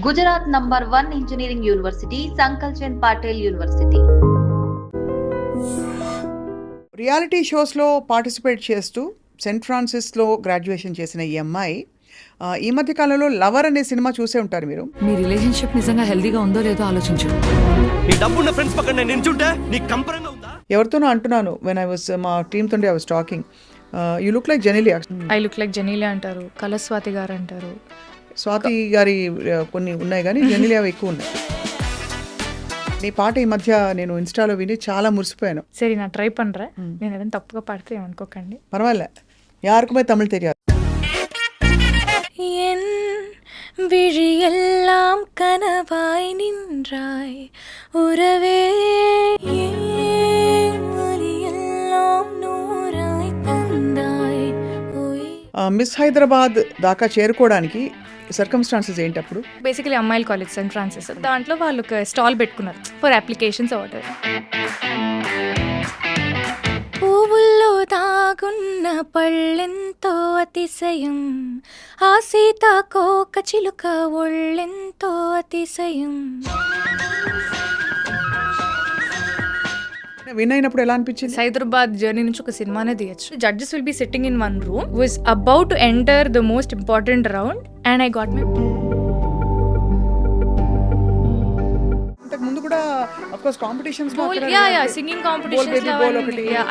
Gujarat number 1 engineering university Sankalchand Patel university. Reality షోస్లో participate చేస్తూ saint ఫ్రాన్సిస్లో గ్రాడ్యుయేషన్ చేసిన ఈ అమ్మాయి ఈ మధ్య కాలంలో లవర్ అనే సినిమా చూసే ఉంటారు మీరు. మీ రిలేషన్షిప్ నిజంగా హెల్దీగా ఉందో లేదో ఆలోచించు. నీ డబ్బున్న ఫ్రెండ్స్ పక్కన నేను నిల్చుంటే నీకు కంపరంగా ఉందా? ఎవరితోనో అంటున్నాను వెన్ ఐ వాస్ మా టీమ్ తోటి I was talking, you look like Genelia. I look like Genelia అంటారు, కళస్వాతి గారు అంటారు. స్వాతి గారి కొన్ని ఉన్నాయి కానీ జెనీలియా ఎక్కువ ఉన్నాయి. నీ పాట ఈ మధ్య నేను ఇన్స్టాలో విని చాలా మురిసిపోయాను. సరే నా ట్రై పண்றேன். నేను ఏదైనా తప్పుగా పాడితే ఏమనుకోకండి. పర్వాలే, యారుకుమే తమిళ్ తెలియదు. என் விழியெல்லாம் கனவாய் நின்றாய் உறவே எல்லாம் நூறாய் தந்தாய். మిస్ హైదరాబాద్ దాకా చేరుకోవడానికి సర్కమ్స్టాన్సెస్ ఏంటి అప్పుడు? బేసికలీ అమ్మాయిల కాలేజ్ సెయింట్ ఫ్రాన్సిస్, దాంట్లో వాళ్ళు ఒక స్టాల్ పెట్టుకున్నారు ఫర్ అప్లికేషన్స్ ఆర్డర్. పువ్వుల్లో దాగున్న పళ్ళెంతో అతిశయం, ఆ సీతాకోక చిలుక ఒళ్ళెంతో అతిశయం. వినైనప్పుడు ఎలా అనిపించింది? హైదరాబాద్ జర్నీ నుంచి ఒక సినిమానే తీయచ్చు. Judges will be sitting in one room, was about to enter the most important round and I got my. ముందు కూడా of course competitions singing competitions.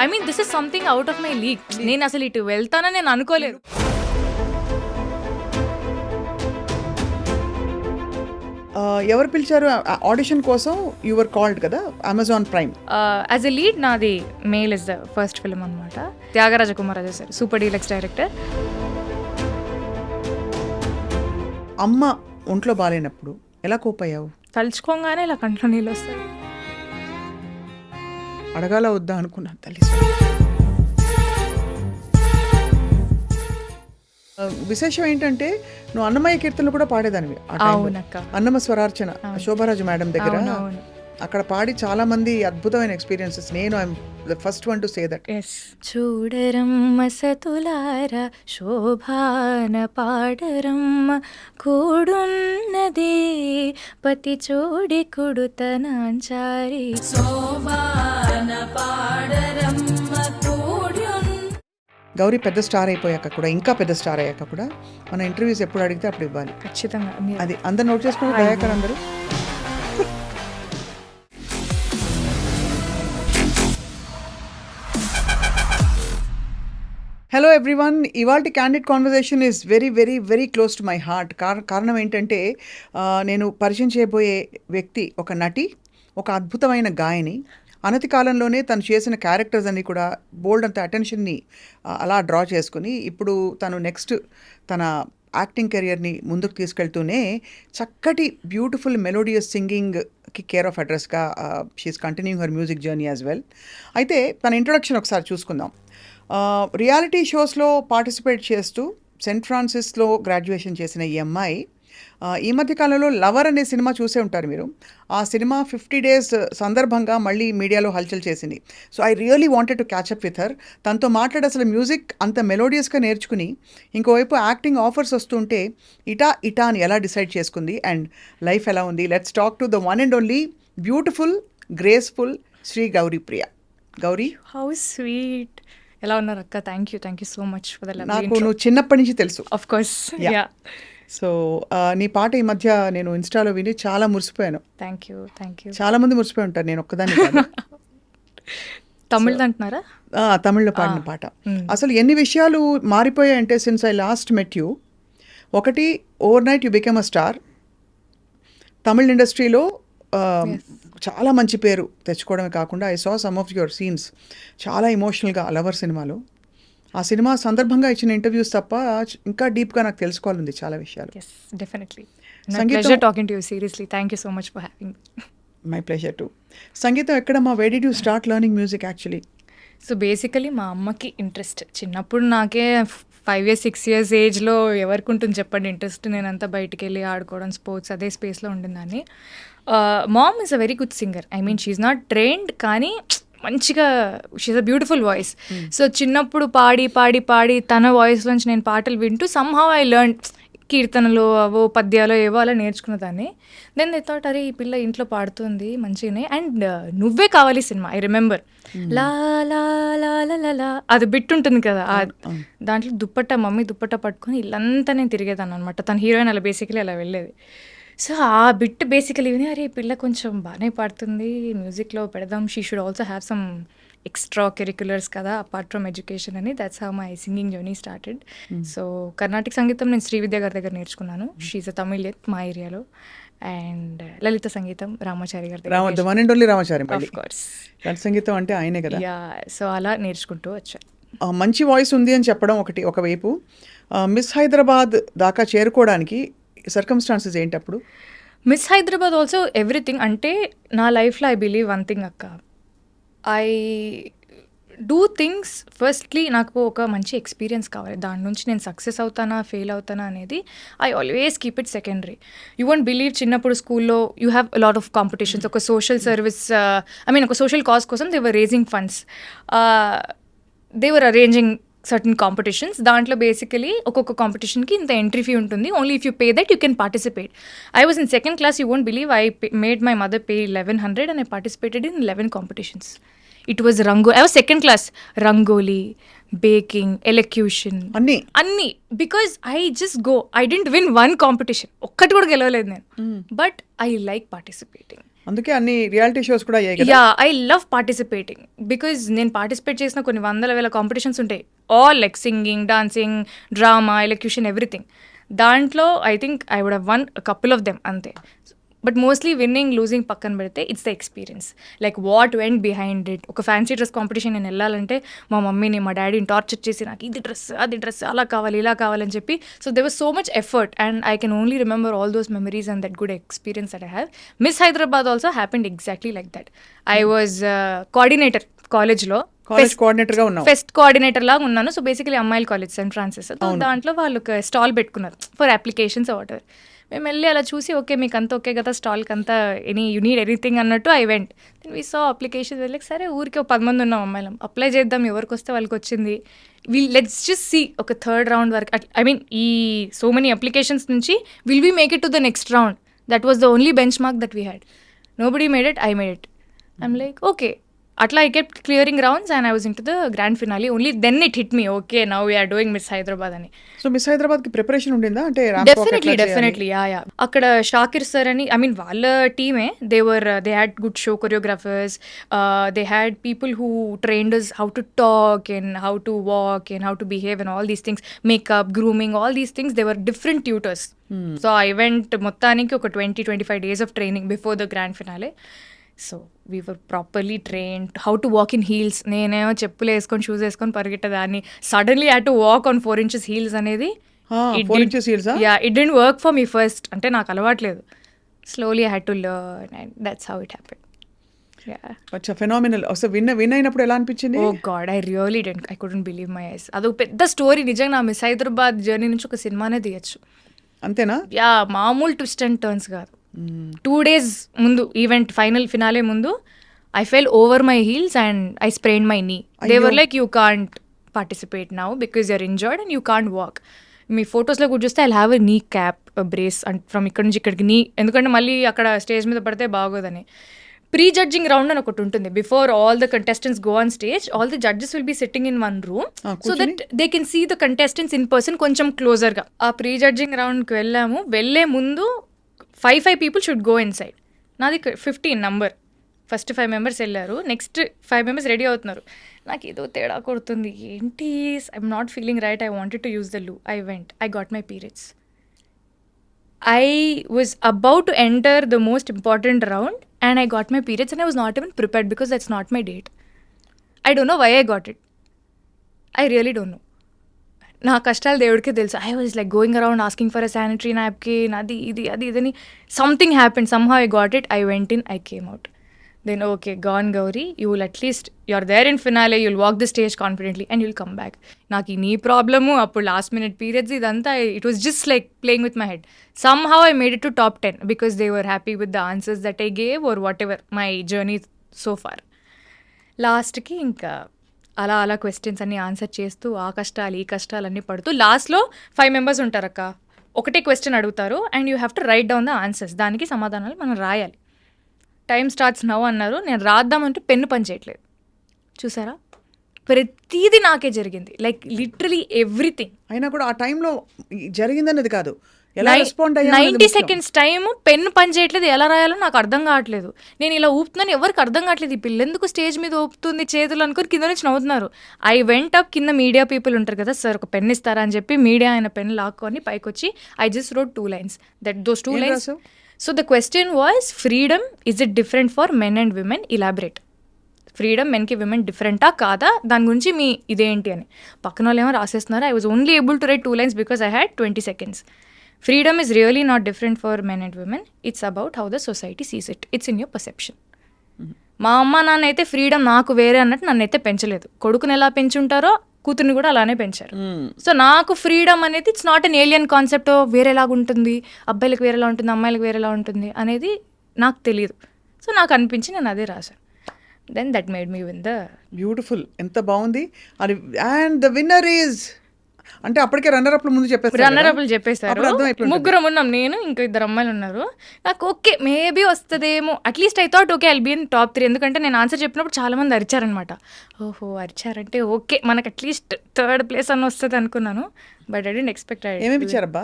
I mean this is something out of my league. నేను అసలు ఇటు వెళ్తానని నేను అనుకోలేదు. ఎవరు పిలిచారు ఆడిషన్ కోసం? యు వర్ కాల్డ్ కదా Amazon prime. As a lead నాది Mail is the first film అనమాట. Thyagaraja Kumararaja sir Super Deluxe director. అమ్మ ఒంట్లో బాగాలేనప్పుడు ఎలా కోపయ్యావు? తలుచుకోగానే ఇలా కంట్లో నీళ్ళు వస్తాయి. అడగాల వద్దా అనుకున్నా తల్లి. విశేషం ఏంటంటే నువ్వు అన్నమయ్య కీర్తనలు కూడా పాడేదానివి. అన్నమ స్వరార్చన శోభారాజు మేడం దగ్గర అక్కడ పాడి చాలా మంది అద్భుతమైన ఎక్స్పీరియన్సెస్. నేను I'm the first one to say that. చూడరమ్మ సతులార శోభాన పాడరమ్మ కూడున్నదే పతి చోడి కుడుతనాంచారి. శోభాన పాడరమ్మ గౌరీ పెద్ద స్టార్ అయిపోయాక కూడా, ఇంకా పెద్ద స్టార్ అయ్యాక కూడా మన ఇంటర్వ్యూస్ ఎప్పుడు అడిగితే అప్పుడు ఇవ్వాలి. ఖచ్చితంగా. అది అందరు నోట్ చేసుకుని దయాకర్ అందరూ. హలో ఎవ్రీవన్, ఇవాల్టి candid conversation is very very very close to my heart. కారణం ఏంటంటే నేను పరిచయం చేయబోయే వ్యక్తి ఒక నటి, ఒక అద్భుతమైన గాయని. అనతి కాలంలోనే తను చేసిన క్యారెక్టర్స్ అన్నీ కూడా బోల్డ్ అంత అటెన్షన్ని అలా డ్రా చేసుకుని ఇప్పుడు తను నెక్స్ట్ తన యాక్టింగ్ కెరియర్ని ముందుకు తీసుకెళ్తూనే చక్కటి బ్యూటిఫుల్ మెలోడియస్ సింగింగ్కి కేర్ ఆఫ్ అడ్రస్గా she's continuing her music journey as well. అయితే తన ఇంట్రొడక్షన్ ఒకసారి చూసుకుందాం. రియాలిటీ షోస్లో పార్టిసిపేట్ చేస్తూ సెయింట్ ఫ్రాన్సిస్లో గ్రాడ్యుయేషన్ చేసిన ఈ అమ్మాయి ఈ మధ్య కాలంలో లవర్ అనే సినిమా చూసే ఉంటారు మీరు. ఆ సినిమా 50 days సందర్భంగా మళ్ళీ మీడియాలో హల్చల్ చేసింది. So I really wanted to catch up with her. తనతో మాట్లాడి అసలు మ్యూజిక్ అంత మెలోడియస్గా నేర్చుకుని ఇంకోవైపు యాక్టింగ్ ఆఫర్స్ వస్తుంటే ఇటా అని ఎలా డిసైడ్ చేసుకుంది అండ్ లైఫ్ ఎలా ఉంది. Let's talk to the one and only beautiful graceful Shri Gauri Priya. Gauri, how sweet. ఎలా ఉన్నారు అక్క? Thank you so much for the love. నాకు నువ్వు చిన్నప్పటి నుంచి తెలుసు. Of course. సో నీ పాట ఈ మధ్య నేను ఇన్స్టాలో విని చాలా మురిసిపోయాను. Thank you. చాలా మంది మురిసిపోయి ఉంటారు, నేను ఒక్కదాన్ని కాదు. తమిళ్ అంటున్నారా? తమిళ్లో పాడిన పాట. అసలు ఎన్ని విషయాలు మారిపోయాయంటే since I last met you. ఒకటి, overnight you became a star. Tamil ఇండస్ట్రీలో చాలా మంచి పేరు తెచ్చుకోవడమే కాకుండా I saw some of your scenes చాలా ఎమోషనల్గా లవర్ సినిమాలో. ఆ సినిమా సందర్భంగా ఇచ్చిన ఇంటర్వ్యూస్ తప్ప ఇంకా డీప్గా నాకు తెలుసుకోవాలంది చాలా విషయాలు. డెఫినెట్లీ. సంగీతం talking to you seriously. Thank you so much for having me. My pleasure to. సంగీతం ఎక్కడమ్మా? Where did you start learning music actually? So basically మా అమ్మకి ఇంట్రెస్ట్ చిన్నప్పుడు. నాకే 5 years 6 years ఏజ్లో ఎవరికి ఉంటుంది చెప్పండి ఇంట్రెస్ట్. నేనంతా బయటికి వెళ్ళి ఆడుకోవడం, స్పోర్ట్స్ అదే స్పేస్లో ఉండిందని. Mom is a very good singer. I mean she's not trained, కానీ మంచిగా she's a beautiful voice. So చిన్నప్పుడు పాడి పాడి పాడి తన వాయిస్లోంచి నేను పాటలు వింటూ సమ్హౌ ఐ లెర్న్ కీర్తనలు అవో పద్యాలు ఏవో అలా నేర్చుకున్నదాన్ని. దెన్ దే థాట్ అరే ఈ పిల్ల ఇంట్లో పాడుతుంది మంచిగానే. అండ్ నువ్వే కావాలి సినిమా ఐ రిమెంబర్ లా లా లా లా లా లా అది బిట్ ఉంటుంది కదా, దాంట్లో మమ్మీ దుప్పట్ట పట్టుకొని ఇల్లంతా నేను తిరిగేదాన్ని అనమాట. తన హీరోయిన్ అలా బేసికలీ అలా వెళ్ళేది. సో ఆ బిట్ బేసికలీ విని అరే ఈ పిల్ల కొంచెం బాగానే పాడుతుంది, మ్యూజిక్లో పెడదాం, she should also have some extra curriculars కదా అపార్ట్ ఫ్రమ్ ఎడ్యుకేషన్ అని. That's how my singing journey started. So Karnataka సంగీతం నేను శ్రీవిద్య గారి దగ్గర నేర్చుకున్నాను. షీఈ్ అ తమిళియన్ మా ఏరియాలో. అండ్ లలిత సంగీతం రామాచారి గారి దగ్గర. రామాచారి ఆఫ్ కోర్స్ సంగీతం అంటే ఆయనే కదా. యా, సో అలా నేర్చుకుంటూ వచ్చాను. మంచి వాయిస్ ఉంది అని చెప్పడం ఒకవైపు, మిస్ హైదరాబాద్ దాకా చేరుకోవడానికి సర్కమ్స్టాన్సెస్ ఏంటి అప్పుడు? Miss Hyderabad also everything. అంటే నా లైఫ్లో ఐ బిలీవ్ వన్ థింగ్ అక్క, ఐ డూ థింగ్స్ ఫస్ట్లీ నాకు ఒక మంచి ఎక్స్పీరియన్స్ కావాలి. దాని నుంచి నేను సక్సెస్ అవుతానా ఫెయిల్ అవుతానా అనేది I always keep it secondary. You won't believe చిన్నప్పుడు స్కూల్లో you have lot of competitions. ఒక సోషల్ సర్వీస్ ఒక సోషల్ కాజ్ కోసం they were raising funds, they were arranging certain competitions. దాంట్లో బేసికలీ ఒక్కొక్క కాంపిటీషన్కి ఇంత ఎంట్రీ ఫీ ఉంటుంది. Only if you pay that you can participate. I was in second class. You won't believe I made my mother pay 1100 and I participated in 11 competitions. It was I was second class. Rangoli, baking, elocution. Anni. Because I just go. I didn't win one competition. ఒక్కటి కూడా గెలవలేదు నేను. But I like participating. అందుకే అన్ని reality shows కూడా అయ్యాయి కదా. Yeah, I love participating because నేను పార్టిసిపేట్ చేసిన కొన్ని వందల వేల కాంపిటీషన్స్ ఉంటాయి. All like singing, dancing, drama, elocution, everything. దాంట్లో I think I would have won couple of them అంతే. బట్ మోస్ట్లీ విన్నింగ్ లూజింగ్ పక్కన పెడితే it's the experience, like what went behind it. ఒక ఫ్యాన్సీ డ్రెస్ కాంపిటీషన్ నేను వెళ్ళాలంటే మా మమ్మీని మా డాడీని టార్చర్ చేసి నాకు ఇది డ్రెస్ అది డ్రెస్ అలా కావాలి ఇలా కావాలని చెప్పి. So they was so much effort and I can only remember all those memories and that good experience that I have. Miss Hyderabad also happened exactly like that. I was coordinator కాలేజ్లో, fest coordinator లాగా ఉన్నాను. So basically అమ్మాయిల college Saint Francis. దాంట్లో వాళ్ళు ఒక stall పెట్టుకున్నారు for applications what ever. మేము వెళ్ళి అలా చూసి ఓకే మీకు అంతా ఓకే కదా స్టాల్కి అంతా యూ నీడ్ ఎనీథింగ్ అన్నట్టు I went. Then we saw application వెళ్ళి సరే ఊరికి ఒక 10 మంది ఉన్నాం అమ్మాయిలం, అప్లై చేద్దాం ఎవరికి వస్తే వాళ్ళకి వచ్చింది. లెట్స్ జస్ట్ సీ ఒక థర్డ్ రౌండ్ వరకు. ఈ సో మెనీ అప్లికేషన్స్ నుంచి will we make it to the next round. That was the only benchmark that we had. Nobody made it, I made it. I'm like okay. అట్లా I kept clearing rounds and I was into the grand finale. Only then it hit me okay now we're doing miss Hyderabad అని. So miss హైదరాబాద్కి preparation ఉండిందా? అంటే definitely yeah. అక్కడ Shakir sir అని వాళ్ళ టీమే they had good show choreographers, they had people who trained us how to talk and how to walk and how to behave and all these things, makeup, grooming, all these things. They were different tutors. So I went మొత్తానికి ఒక 20-25 days of training before the grand finale. So we were properly trained how to walk in heels. నేనేమో చెప్పులు వేసుకొని shoes వేసుకొని పరిగెట్టదాన్ని. Suddenly had to walk on 4 inches heels అనేది it didn't work for me first. అంటే నాకు అలవాట్లేదు. Slowly I had to learn and that's how it happened. అచ్చా, ఫెనామినల్. విన్ అయినప్పుడు ఎలా అనిపించింది? Oh god, I couldn't believe my eyes. అదొక పెద్ద స్టోరీ. నిజంగా నా మిస్ హైదరాబాద్ జర్నీ నుంచి ఒక సినిమానే తీయచ్చు. అంతేనా? యా, మామూలు ట్విస్ట్ అండ్ టర్న్స్ కాదు. 2 days ముందు ఈవెంట్ ఫైనల్ ఫినాలే ముందు I fell over my heels and I sprain my knee. They were like you can't participate now because you're injured and you can't walk. మీ ఫొటోస్లో కూడా చూస్తే I have a నీ cap brace and from ఇక్కడ నుంచి ఇక్కడికి నీ, ఎందుకంటే మళ్ళీ అక్కడ స్టేజ్ మీద పడితే బాగోదని. ప్రీ జడ్జింగ్ రౌండ్ అని ఒకటి ఉంటుంది. Before all the contestants go on stage, all the judges will be sitting in one room so that they can see the contestants in person కొంచెం క్లోజర్గా. ఆ ప్రీ జడ్జింగ్ రౌండ్కి వెళ్ళాము. వెళ్ళే ముందు 5 people should go inside. నాది 15 number. First 5 members వెళ్ళారు, next 5 members ready అవుతున్నారు. నాకు ఏదో తేడా కొడుతుంది, ఏంటి I'm not feeling right, I wanted to use the loo. I went, I got my periods. I was about to enter the most important round and I got my periods and I was not even prepared because that's not my date. I don't know why I got it. I really don't know. నా కష్టాలు దేవుడికే తెలుసు. I was like going around asking for a sanitary napkin, అది ఇది అది ఇదని. Something happened, somehow I got it. I went in, I came out. Then okay gone Gauri, you will at least you are there in finale, you will walk the stage confidently and you will come back. నాకు ఈ knee problem, అప్పుడు last minute periods, ఇదంతా it was just like playing with my head. Somehow I made it to top 10 because they were happy with the answers that I gave or whatever my journey so far. లాస్ట్కి ఇంకా అలా questions అన్ని answer చేస్తూ ఆ కష్టాలు ఈ కష్టాలు అన్నీ పడుతూ లాస్ట్లో 5 members ఉంటారు అక్క. ఒకటే క్వశ్చన్ అడుగుతారు and you have to right down the answers, దానికి సమాధానాలు మనం రాయాలి. టైం స్టార్ట్స్ నౌ అన్నారు, నేను రాద్దామంటే పెన్ను పని చేయట్లేదు. చూసారా, ప్రతిదీ నాకే జరిగింది, లైక్ లిటరలీ ఎవ్రీథింగ్. అయినా కూడా ఆ టైంలో జరిగిందన్నది కాదు, ఎలా రెస్పాండ్ 90 seconds టైం పెన్ను పని చేయట్లేదు, ఎలా రాయాలో నాకు అర్థం కావట్లేదు. నేను ఇలా ఊపుతున్నాను, ఎవరికి అర్థం కావట్లేదు, ఈ పిల్ల ఎందుకు స్టేజ్ మీద ఊపుతుంది చేతులు అనుకుని కింద నుంచి నవ్వుతున్నారు. ఐ వెంట్ అప్, కింద మీడియా పీపుల్ ఉంటారు కదా, సార్ ఒక పెన్ ఇస్తారా అని చెప్పి మీడియా ఆయన పెన్ లాక్కొని పైకి వచ్చి I just wrote 2 lines. Those 2 lines. So the question was, freedom is it different for men and women, elaborate. Freedom మెన్కి విమెన్ డిఫరెంటా కాదా, దాని గురించి మీ ఇదేంటి అని. పక్కన వాళ్ళు ఏమో రాసేస్తున్నారు. I was only able to write 2 lines because I had 20 seconds. Freedom is really not different for men and women. It's about how the society sees it. It's in your perception. మా అమ్మ నాన్న అయితే freedom నాకు వేరే అన్నట్టు నన్ను అయితే పెంచలేదు. కొడుకుని ఎలా పెంచుంటారో కూతుర్ని కూడా అలానే పెంచారు. సో నాకు ఫ్రీడమ్ అనేది it's not an alien concept, వేరేలాగా ఉంటుంది, అబ్బాయిలకు వేరేలా ఉంటుంది, అమ్మాయిలకు వేరేలా ఉంటుంది అనేది నాకు తెలియదు. సో నాకు అనిపించి నేను అదే రాశాను. Then that made me win the beautiful. ఎంత బాగుంది అది. అండ్ ద విన్నర్ ఈజ్ అంటే అప్పటికే రన్నర్ అప్లు ముందు చెప్పేస్తారు, రన్నర్ అప్లు చెప్పేశారు. ముగ్గురం ఉన్నాం, నేను ఇంకా 2 అమ్మాయిలు ఉన్నారు. నాకు ఓకే మేబీ వస్తుందేమో, at least I thought okay I'll be in top 3. ఎందుకంటే నేను ఆన్సర్ చెప్పినప్పుడు చాలా మంది అరిచారనమాట. ఓహో అరిచారంటే ఓకే మనకు అట్లీస్ట్ 3rd place అని వస్తుంది అనుకున్నాను. But I didn't expect. ఏమేమి ఇచ్చారబ్బా?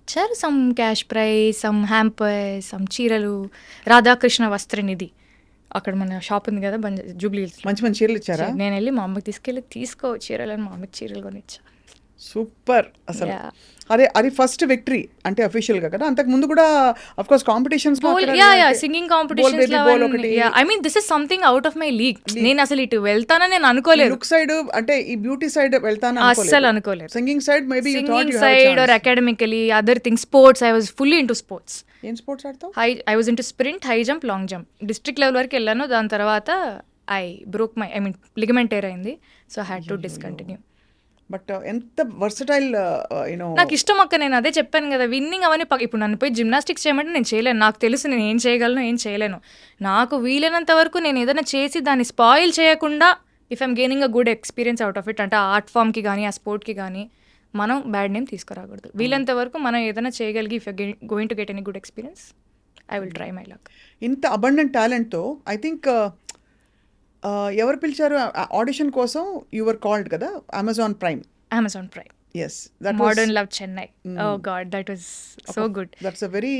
ఇచ్చారు some cash prize, some hamper, some చీరలు, రాధాకృష్ణ వస్త్రనిధి, అక్కడ మన షాప్ ఉంది కదా జూబ్లీ హిల్స్, మంచి మంచి చీరలు ఇచ్చారా? నేను వెళ్ళి మా అమ్మకి తీసుకెళ్ళి తీసుకో చీరలు అని మా అమ్మకి చీరలు కొని ఇచ్చా. సూపర్ అసలు. అదే అది ఫస్ట్ విక్టరీ అంటే అఫీషియల్ గా కదా. అంతకు ముందు కూడా of course competitions, singing competitions, I mean this is something out of my league. నేను అసలు ఇటు వెళ్తానని నేను అనుకోలేదు. లుక్ సైడ్ అంటే ఈ బ్యూటీ సైడ్ వెళ్తాను అస్సలు అనుకోలేదు. Singing side maybe singing side or academically other things. Sports I was fully into sports. ఏం స్పోర్ట్స్ ఆడతావు? I was into sprint, high jump, long jump. District level వరకు వెళ్ళాను. దాని తర్వాత I broke my ligament tear అయింది. So had to discontinue. But ఎంత versatile నాకు ఇష్టం అక్క. నేను అదే చెప్పాను కదా, విన్నింగ్ అవన్నీ ఇప్పుడు నన్ను పోయి జిమ్నాస్టిక్స్ చేయమంటే నేను చేయలేను. నాకు తెలుసు నేను ఏం చేయగలను ఏం చేయలేను. నాకు వీలైనంత వరకు నేను ఏదైనా చేసి దాన్ని స్పాయిల్ చేయకుండా, if I'm gaining a good experience out of it, అంటే ఆ ఆర్ట్ ఫామ్కి కానీ ఆ స్పోర్ట్కి కానీ మనం బ్యాడ్ నేమ్ తీసుకురాకూడదు. వీలంత వరకు మనం ఏదైనా చేయగలిగి, if you going to get any good experience, I will try my luck. ఇంత అబండెంట్ టాలెంట్తో ఐ థింక్ ఎవరు పిలిచారు ఆడిషన్ కోసం? యువర్ కాల్డ్ కదా, Amazon Prime. Yes, that Modern Love Chennai. Oh God, that was so good. That's a very,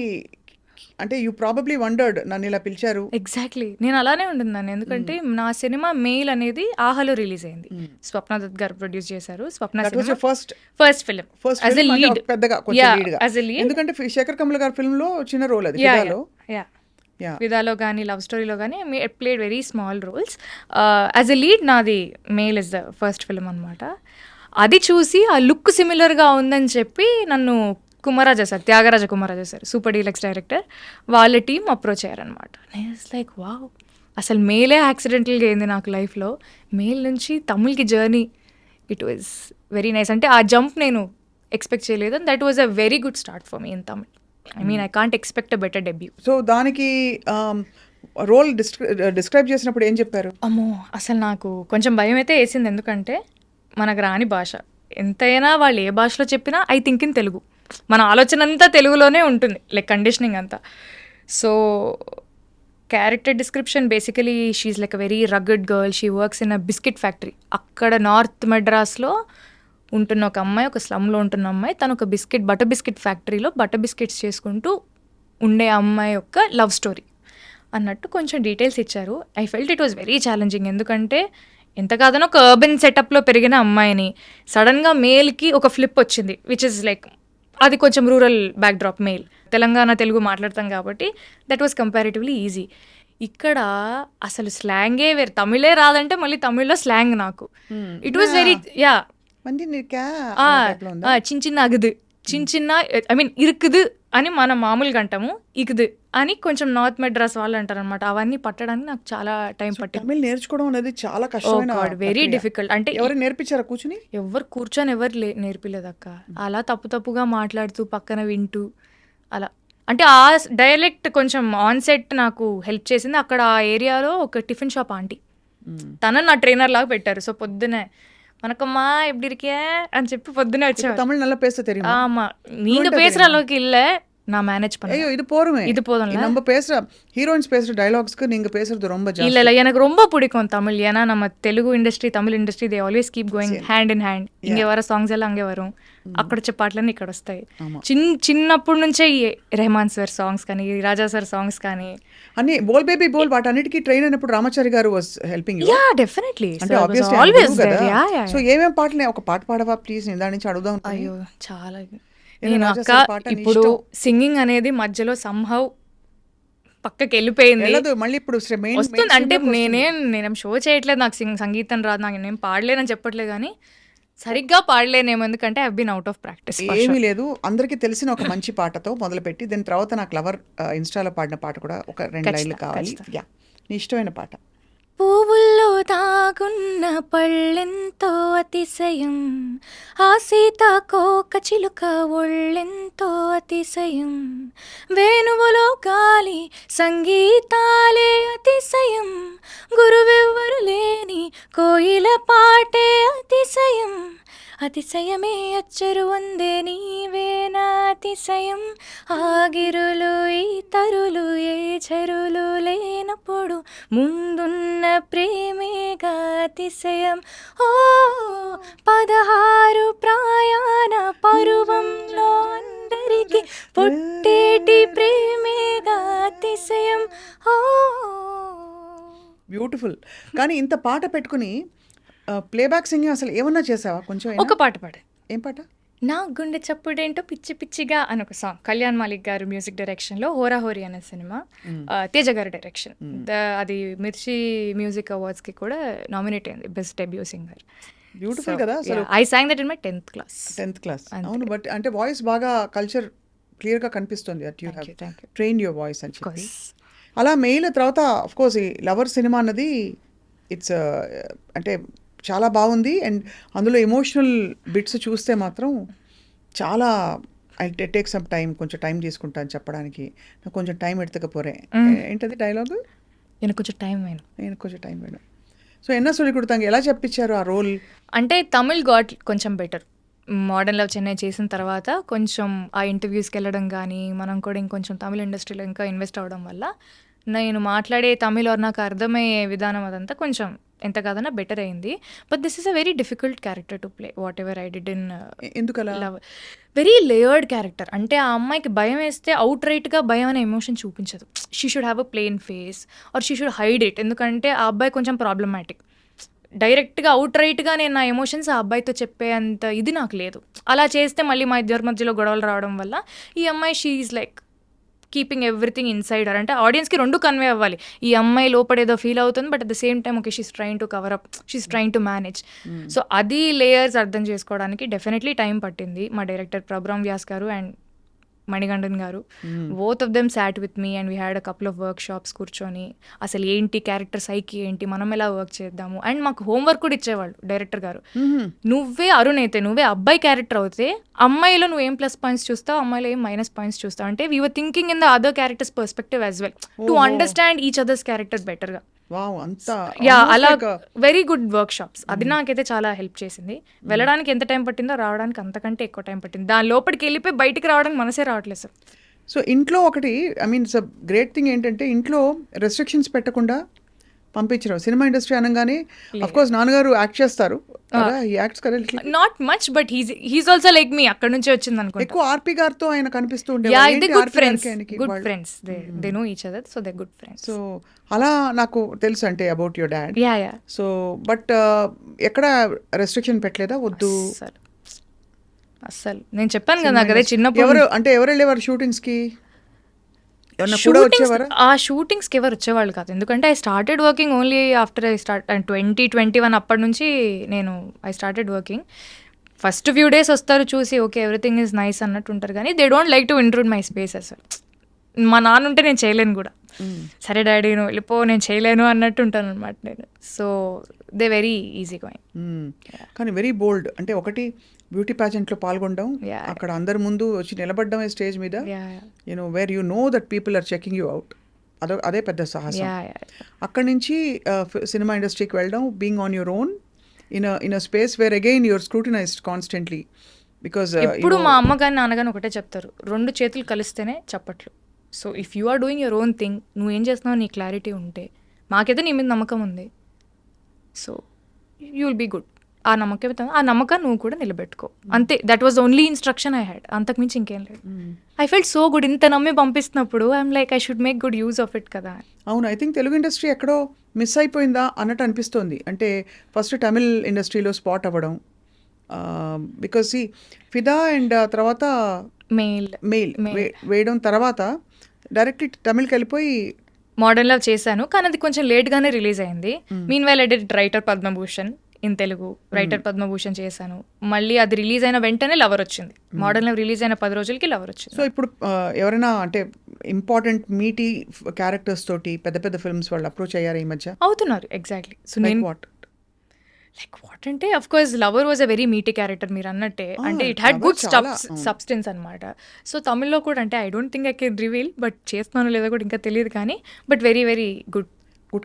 అంటే you probably wondered నన్ను ఇలా పిలిచారు. ఎగ్జాక్ట్లీ, నేను అలానే ఉంటున్నాను. ఎందుకంటే నా సినిమా మెయిల్ అనేది ఆహాలో రిలీజ్ అయింది. స్వప్న దత్ గారు ప్రొడ్యూస్ చేశారు. Swapna first film as a lead, పెద్దగా కొంచెం లీడ్ గా. ఎందుకంటే శేఖర్ కమల్ గారి ఫిల్మ్ లో చిన్న రోల్ అది. విదాలో కానీ లవ్ స్టోరీలో కానీ played very small roles. As a lead నాది Mail is the first film అనమాట. అది చూసి ఆ లుక్ సిమిలర్గా ఉందని చెప్పి నన్ను Kumararaja sir, Thyagaraja Kumararaja sir, Super Deluxe director, వాళ్ళ టీం అప్రోచ్ అయ్యారనమాట. నేను లైక్ వావ్, అసలు మేలే యాక్సిడెంటల్గా అయింది నాకు లైఫ్లో. మేల్ నుంచి తమిళ్కి journey, it was very nice. అంటే ఆ జంప్ నేను ఎక్స్పెక్ట్ చేయలేదు. And that was a very good start for me in Tamil. I mean I can't expect a better debut. So దానికి రోల్ డిస్క్రైబ్ చేసినప్పుడు ఏం చెప్పారు? అమ్మో, అసలు నాకు కొంచెం భయం అయితే వేసింది. ఎందుకంటే మనకు రాని భాష, ఎంతైనా వాళ్ళు ఏ భాషలో చెప్పినా ఐ థింక్ ఇన్ తెలుగు. మన ఆలోచన అంతా తెలుగులోనే ఉంటుంది, లైక్ కండిషనింగ్ అంతా. So character description basically she's like a very rugged girl. She works in a biscuit factory. అక్కడ నార్త్ మెడ్రాస్లో ఉంటున్న ఒక అమ్మాయి, ఒక స్లమ్లో ఉంటున్న అమ్మాయి, తను ఒక బటర్ బిస్కెట్ ఫ్యాక్టరీలో బటర్ బిస్కెట్స్ చేసుకుంటూ ఉండే అమ్మాయి యొక్క లవ్ స్టోరీ అన్నట్టు కొంచెం డీటెయిల్స్ ఇచ్చారు. I felt it was very challenging. ఎందుకంటే ఎంత కాదనో ఒక అర్బన్ సెటప్లో పెరిగిన అమ్మాయిని సడన్గా మేల్కి ఒక ఫ్లిప్ వచ్చింది, విచ్ ఇస్ లైక్ అది కొంచెం rural backdrop. Male Telangana Telugu మాట్లాడతాం కాబట్టి దట్ వాజ్ కంపారిటివ్లీ ఈజీ. ఇక్కడ అసలు స్లాంగే వేరు, తమిళే రాదంటే మళ్ళీ తమిళ్లో స్లాంగ్ నాకు. ఇట్ వాజ్ వెరీ చిన్న చిన్న అగుదు, చిన్న చిన్న ఐ మీన్ ఇరుకుదు అని మనం మామూలుగా అంటాము, ఇకుదు అని కొంచెం నార్త్ మెడ్రాస్ వాళ్ళు అంటారు అనమాట. అవన్నీ పట్టడానికి నాకు చాలా టైం పట్టింది. తమిళ్ నేర్చుకోవడం అనేది చాలా కష్టమైన, వెరీ డిఫికల్ట్. అంటే ఎవరు నేర్పించారా కూర్చుని? ఎవరు కూర్చొని ఎవరు నేర్పిలేదు అక్క. అలా తప్పుగా మాట్లాడుతూ పక్కన వింటూ అలా. అంటే ఆ డైలెక్ట్ కొంచెం ఆన్ సెట్ నాకు హెల్ప్ చేసింది. అక్కడ ఆ ఏరియాలో ఒక టిఫిన్ షాప్ ఆంటీ, తనని నా ట్రైనర్ లాగా పెట్టారు. సో పొద్దునే வணக்கம்மா எப்படி இருக்கிய అని చెప్పి పొద్దునే వచ్చేవారు. தமிழ் நல்லா பேச தெரியுமா? ஆமா, நீங்க பேசுற அளவுக்கு இல்ல, நான் மேனேஜ் ஐயோ பண்ணுவேன். இது போருமே. இது போதும்ல. நம்ம பேசுற ஹீரோயின்ஸ் பேசுற டயலாக்ஸ்க்கு நீங்க பேசுறது ரொம்ப ஜாஸ்தி. இல்ல எனக்கு ரொம்ப பிடிக்கும் தமிழ். ஏன்னா நம்ம Telugu industry Tamil industry they always keep going hand in hand. ఇంగే వర సాంగ్స్ ఎல்லாம் అంగే వరం, అక్కడ వచ్చే పాటలన్నీ ఇక్కడ వస్తాయి. చిన్నప్పటి నుంచే ఈ రెహమాన్ సార్ సాంగ్స్ కానీ రాజా సార్ సాంగ్స్ కానీ అన్ని బోల్ బేబీ బోల్ వాటన్నిటికీ ట్రైన్ అయినప్పుడు రామాచారి గారు was helping you. Yeah definitely అంటే obviously always there. Yeah so ఏమేం పాటలు ఒక పాట పాడవా ప్లీజ్, నేను దాని నుంచి అడుగుదాం. అయ్యో చాలా. ఏదో నేను రాజా అక్క సార్ పాట నీ ఇప్పుడు ఇష్టం. సింగింగ్ అనేది మధ్యలో సంహౌ పక్కకి వెళ్ళిపోయింది. వెళ్ళదు మళ్ళీ ఇప్పుడు మెయిన్ వస్తుంది అంటే నేనేం షో చేయట్లేదు, నాకు సంగీతం రాదు, నాకు నేను పాడలేనని చెప్పట్లేదు, కానీ సరిగ్గా పాడలేనేమో, ఎందుకంటే I been out of practice. ఏమీ లేదు, అందరికీ తెలిసిన ఒక మంచి పాటతో మొదలుపెట్టి దాని తర్వాత నాకు లవర్ ఇన్స్టాలో పాడిన పాట కూడా ఒక 2 లైన్లు కావాలి. యా, నీ ఇష్టమైన పాట. పువ్వుల్లో దాగున్న పళ్ళెంతో అతిశయం, ఆ సీతాకోక చిలుక ఒళ్ళెంతో అతిశయం, వేణువులో గాలి సంగీతాలే అతిశయం, గురువెవ్వరు లేని కోయిల పాటే అతిశయం, అతిశయమే అచ్చరు వందే నీవేనా అతిశయం, ఆగిరులు ఈ తరులు ఏ చెరులు లేనప్పుడు ముందున్న ప్రేమేగా అతిశయం, ఓ 16 ప్రయాణ పరువంలో అందరికి పుట్టేటి ప్రేమేగా అతిశయం. ఓ బ్యూటిఫుల్. కానీ ఇంత పాట పెట్టుకుని ప్లేబ్యాక్ సింగింగ్ అసలు ఏమన్నా చేసావా కొంచెం? ఒక పాట పాడే. ఏం పాట? నా గుండె చప్పుడేంటో పిచ్చి పిచ్చిగా అని ఒక సాంగ్, కళ్యాణ్ మాలిక్ గారు మ్యూజిక్ డైరెక్షన్లో, హోరాహోరీ అనే సినిమా, తేజ గారి డైరెక్షన్. అది మిర్చి మ్యూజిక్ అవార్డ్స్కి కూడా నామినేట్ అయింది బెస్ట్ డెబ్యూ సింగర్. బ్యూటిఫుల్ కదా అసలు. I song that in my 10th class. 10th class. అవును, బట్ అంటే వాయిస్ బాగా కల్చర్ క్లియర్గా కనిపిస్తుంది. That you have thank you. Train your voice అని చెప్పి. అలా మెయిల్ తర్వాత ఆఫ్ కోర్స్ ఈ లవర్ సినిమా అన్నది ఇట్స్ అంటే చాలా బాగుంది. అండ్ అందులో ఎమోషనల్ బిట్స్ చూస్తే మాత్రం చాలా ఐ టేక్ సమ్ టైం, కొంచెం టైం తీసుకుంటాను చెప్పడానికి, నాకు కొంచెం టైం ఎడతకపోరే. ఏంటది డైలాగ్? నేను కొంచెం టైం వేను. నేను కొంచెం టైం వేయడం. సో ఎన్న సొలి కుడతాంగ ఎలా చెప్పించారు ఆ రోల్? అంటే తమిళ్ గాట్ కొంచెం బెటర్. మోడర్న్ లవ్ చెన్నై చేసిన తర్వాత కొంచెం ఆ ఇంటర్వ్యూస్కి వెళ్ళడం కానీ, మనం కూడా ఇంకొంచెం తమిళ ఇండస్ట్రీలో ఇంకా ఇన్వెస్ట్ అవ్వడం వల్ల నేను మాట్లాడే తమిళ్ నాకు అర్థమయ్యే విధానం అదంతా కొంచెం ఎంత కాదన్నా బెటర్ అయింది. But this is a very difficult character to play, what ever I did in ఎందుకలా? లవ్. Very layered character. అంటే ఆ అమ్మాయికి భయం వేస్తే అవుట్ రైట్గా భయం అనే ఎమోషన్ చూపించదు. She should have a plain face or she should hide it. ఎందుకంటే ఆ అబ్బాయి కొంచెం ప్రాబ్లమాటిక్. డైరెక్ట్గా అవుట్ రైట్గా నేను నా ఎమోషన్స్ ఆ అబ్బాయితో చెప్పే అంత ఇది నాకు లేదు. అలా చేస్తే మళ్ళీ మా ఇద్దరి మధ్యలో గొడవలు రావడం వల్ల ఈ అమ్మాయి she is like keeping everything inside her. అంటే ఆడియన్స్కి 2 కన్వే అవ్వాలి. ఈ అమ్మాయి లోపడేదో ఫీల్ అవుతుంది, but at the same time okay she's trying to cover up, she's trying to manage. So అది లేయర్స్ అర్థం చేసుకోవడానికి డెఫినెట్లీ టైం పట్టింది. మా డైరెక్టర్ ప్రభరామ్ వ్యాస్ గారు అండ్ మణిగండన్ గారు, both of them sat with me and we had a couple of work shops కూర్చొని అసలు ఏంటి క్యారెక్టర్ సైకి ఏంటి, మనం ఎలా వర్క్ చేద్దాము. అండ్ మాకు హోంవర్క్ కూడా ఇచ్చేవాళ్ళు డైరెక్టర్ గారు. నువ్వే అరుణ్ అయితే, నువ్వే అబ్బాయి క్యారెక్టర్ అవుతే అమ్మాయిలో నువ్వు ఏం ప్లస్ పాయింట్స్ చూస్తావు, అమ్మాయిలో ఏం మైనస్ పాయింట్స్ చూస్తావు. అంటే we were thinking in the other characters perspective as well to understand each others character బెటర్గా. వావ్, అంతా యా, అలా వెరీ గుడ్ వర్క్ షాప్స్. అది నాకైతే చాలా హెల్ప్ చేసింది. వెళ్ళడానికి ఎంత టైం పట్టిందో రావడానికి అంతకంటే ఎక్కువ టైం పట్టింది. దాని లోపలికి వెళ్ళిపోయి బయటికి రావడానికి మనసే రావట్లేదు సార్. సో ఇంట్లో ఒకటి I mean it's great thing ఏంటంటే ఇంట్లో రెస్ట్రిక్షన్స్ పెట్టకుండా పంపించడం. సినిమా ఇండస్ట్రీ అనగానే అఫ్ కోర్స్ నాన్నగారు యాక్ట్ చేస్తారు, యాక్ట్స్ కదా, not much, but he's also like me. అక్కడ నుంచి వచ్చింది అనుకో. ఎక్కువ ఆర్పి గారితో ఆయన కనిపిస్తూ యా, ఇది good friends, good friends. They know each other, so they good friends. So అలా నాకు తెలుసు అంటే about your dad. Yeah yeah. So but ఎక్కడ రెస్ట్రిక్షన్ పెట్టలేదా? వద్దు అస్సలు. నేను చెప్పాను కదా నాకు అదే చిన్నప్పుడు. ఎవరు వెళ్ళేవారు షూటింగ్స్ కి? ఆ షూటింగ్స్కి ఎవరు వచ్చేవాళ్ళు కాదు. ఎందుకంటే I started working only after 2021 అప్పటి నుంచి నేను I started working. First few days వస్తారు చూసి ఓకే ఎవ్రీథింగ్ ఈజ్ నైస్ అన్నట్టు ఉంటారు, కానీ they don't like to intrude my space అసలు. మా నాన్న ఉంటే నేను చేయలేను కూడా. సరే డాడీ నువ్వు వెళ్ళిపో, నేను చేయలేను అన్నట్టు ఉంటాను అనమాట నేను. So they very easy going. కానీ వెరీ బోల్డ్. అంటే ఒకటి బ్యూటీ ప్యాజెంట్లో పాల్గొనడం, అక్కడ అందరి ముందు వచ్చి నిలబడ్డమే స్టేజ్ మీద, you know where you know that people are checking you out, అదే పెద్ద సాహసం. అక్కడి నుంచి సినిమా ఇండస్ట్రీకి వెళ్ళడం, being on your own, in a space where again you're scrutinized constantly because ఎప్పుడు మా అమ్మ కానీ నాన్నగాని ఒకటే చెప్తారు, 2 చేతులు కలిస్తేనే చప్పట్లు. So if you are doing your own thing, నువ్వు ఏం చేస్తున్నావు నీ క్లారిటీ ఉంటే, మాకైతే నీ మీద నమ్మకం ఉంది, so you will be good. ఆ నమ్మకం నువ్వు కూడా నిలబెట్టుకో అంతే. That was only instruction I had, అంతకుమించి ఇంకేం లేదు. ఐ ఫెల్ట్ సో గుడ్, ఇంత నమ్మి పంపిస్తున్నప్పుడు I'm like I should make good use of it కదా. అవును, ఐ థింక్ తెలుగు ఇండస్ట్రీ ఎక్కడో మిస్ అయిపోయిందా అన్నట్టు అనిపిస్తోంది. అంటే ఫస్ట్ తమిళ్ ఇండస్ట్రీలో స్పాట్ అవ్వడం, బికాస్ ఫిదా అండ్ తర్వాత మెయిల్ వేయడం, తర్వాత డైరెక్ట్లీ తమిళ్కి వెళ్ళిపోయి మోడర్న్ లవ్ చేశాను, కానీ అది కొంచెం లేట్గానే రిలీజ్ అయింది. Mean while I did writer Padma Bhushan in Telugu, writer Padma Bhushan చేశాను. మళ్ళీ అది రిలీజ్ అయిన వెంటనే లవర్ వచ్చింది. మోడర్న్ లవ్ రిలీజ్ అయిన 10 రోజులకి లవర్ వచ్చింది. సో ఇప్పుడు ఎవరైనా అంటే ఇంపార్టెంట్ మీటీ క్యారెక్టర్స్ తోటి పెద్ద పెద్ద ఫిల్మ్స్ వాళ్ళు అప్రోచ్ అయ్యారు ఈ మధ్య? అవుతున్నారు, ఎగ్జాక్ట్లీ. సో నేను వాట్ అంటే of course lover was a very Meitei character మీరు అన్నట్టే. అంటే ఇట్ హ్యాడ్ గుడ్ సబ్స్టెన్స్ అనమాట. సో తమిళ్లో కూడా అంటే I don't think I can reveal, but చేస్తున్నాను లేదా కూడా ఇంకా తెలియదు, కానీ but very very good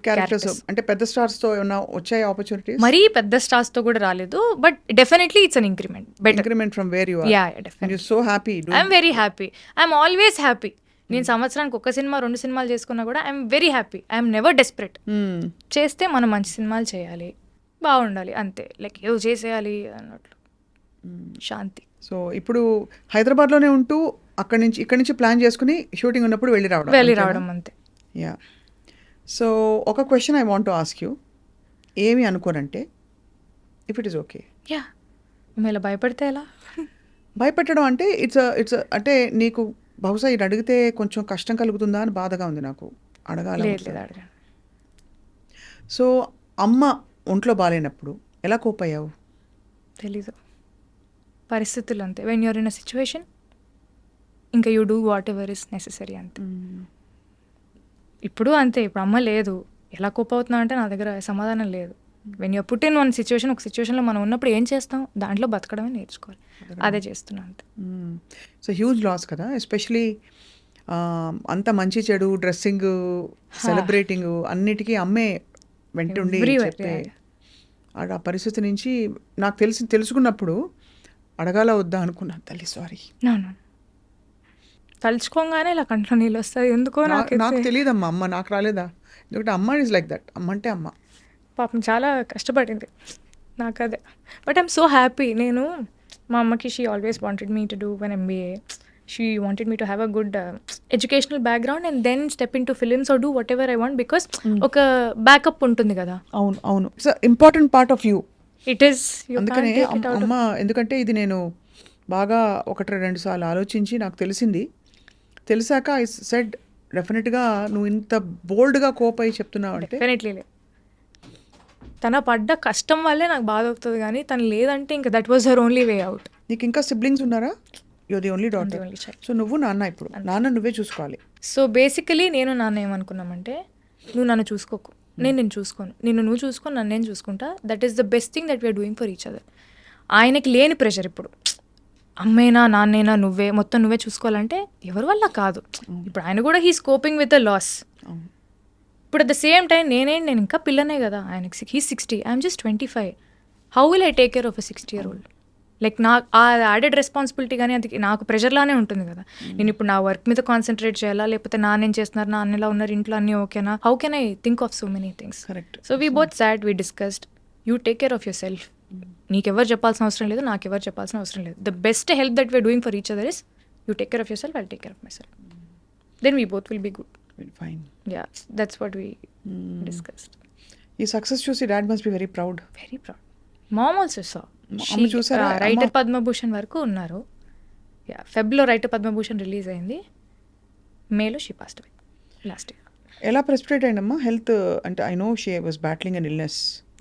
characters. అంటే పెద్ద స్టార్స్ తో ఏమైనా వచ్చాయి ఆపర్చునిటీస్? మరీ పెద్ద స్టార్స్ తో కూడా రాలేదు, but definitely it's an increment. Increment from where you are. Yeah definitely. You so happy. I'm very happy. I'm always happy. నేను సంవత్సరానికి 1 సినిమా 2 సినిమాలు చేసుకున్నా కూడా I'm very happy. I'm never desperate. చేస్తే మనం మంచి సినిమాలు చేయాలి, బాగుండాలి, అంతే. లైక్ ఏదో చేసేయాలి అన్నట్లు శాంతి. సో ఇప్పుడు హైదరాబాద్లోనే ఉంటూ ఇక్కడి నుంచి ప్లాన్ చేసుకుని షూటింగ్ ఉన్నప్పుడు వెళ్ళి రావడం అంతే. యా. సో ఒక question I want to ask you. ఏమి అనుకోనంటే, if it is okay. Yeah, మేము ఇలా భయపడితే ఎలా? భయపెట్టడం అంటే ఇట్స్ అంటే నీకు బహుశా ఇది అడిగితే కొంచెం కష్టం కలుగుతుందా అని బాధగా ఉంది నాకు, అడగాలి. సో అమ్మ ఒంట్లో బాగాలేనప్పుడు ఎలా కోపయ్యావు? తెలీదు, పరిస్థితులు అంతే. When you're in a situation ఇంకా you do whatever is necessary అంతే. ఇప్పుడు అంతే. ఇప్పుడు అమ్మ లేదు, ఎలా కోపం అవుతున్నా అంటే నా దగ్గర సమాధానం లేదు. When you're put in one situation, ఒక సిచ్యువేషన్లో మనం ఉన్నప్పుడు ఏం చేస్తాం, దాంట్లో బతకడమే నేర్చుకోవాలి. అదే చేస్తున్నా అంతే. సో హ్యూజ్ లాస్ కదా, ఎస్పెషలీ అంత మంచి చెడు డ్రెస్సింగ్ సెలబ్రేటింగ్ అన్నిటికీ అమ్మే వెంటుండి చెప్పే ఆ పరిస్థితి నుంచి నాకు తెలుసుకున్నప్పుడు అడగాల వద్దా అనుకున్నా. తల్లి సారీ. తలుచుకోగానే ఇలా కంట్లో నీళ్ళు వస్తాయి ఎందుకో. నాకు తెలియదమ్మా, అమ్మ నాకు రాలేదా? ఎందుకంటే అమ్మ ఈజ్ లైక్ దట్. అమ్మ అంటే అమ్మ. పాపం చాలా కష్టపడింది నాకు అదే. But I'm so happy. నేను మా అమ్మకి she always wanted me to do one MBA. She wanted me to have a good educational background and then step in to films or do whatever I want, because ఒక backup ఉంటుంది కదా. అవును it's important part of you. It is. అందుకనే అమ్మ, ఎందుకంటే ఇది నేను బాగా 1-2 సార్లు ఆలోచించి నాకు తెలిసాక ఐ సెడ్ డెఫినెట్గా నువ్వు ఇంత బోల్డ్గా కోపై చెప్తున్నావు అంటే. డెఫినెట్లీ తన పడ్డ కష్టం వల్లే నాకు బాధ అవుతుంది, కానీ తను లేదంటే ఇంకా that was her only way out. నీకు ఇంకా సిబ్లింగ్స్ ఉన్నారా? You're the only daughter. So నువ్వు నాన్న, ఇప్పుడు నాన్న నువ్వే చూసుకోవాలి. సో బేసికలీ నేను నాన్న ఏమనుకున్నామంటే, నువ్వు నన్ను చూసుకోకు, నేను చూసుకోను, నువ్వు చూసుకొని నన్ను నేను చూసుకుంటా. That is the best thing that we're doing for each other. ఆయనకి లేని ప్రెషర్ ఇప్పుడు, అమ్మేనా నాన్నేనా నువ్వే మొత్తం నువ్వే చూసుకోవాలంటే ఎవరి వల్ల కాదు. ఇప్పుడు ఆయన కూడా he's coping with the loss. ఇప్పుడు అట్ ద సేమ్ టైం నేను ఇంకా పిల్లనే కదా, ఆయనకి he's 60, I'm just 25. How will I take care of a 60-year-old? Like నాకు ఆ యాడెడ్ రెస్పాన్సిబిలిటీ కానీ అది నాకు ప్రెషర్లానే ఉంటుంది కదా. నేను ఇప్పుడు నా వర్క్ మీద కాన్సన్ట్రేట్ చేయాలా, లేకపోతే నాన్నేం చేస్తున్నారు, నాన్నలా ఉన్నారు, ఇంట్లో అన్నీ ఓకేనా, how can I think of so many things. Correct. So we both sat, we discussed, you take care of yourself. నీకెవరు చెప్పాల్సిన అవసరం లేదు, నాకెవరు చెప్పాల్సిన అవసరం లేదు. The best help that we're doing for each other is you take care of yourself, I'll take care of myself. Then we both will be good. Fine. Yeah, that's what we discussed. ఈ success చూసి dad must be very proud. Very proud. Mom also saw. చూసారా? Writer Padmabhushan వరకు ఉన్నారు. Yeah, ఫెబ్లో Writer Padmabhushan release అయింది, మేలో she passed away last year. ఎలా precipitate అయిందమ్మా హెల్త్? అంటే I know she was battling an illness.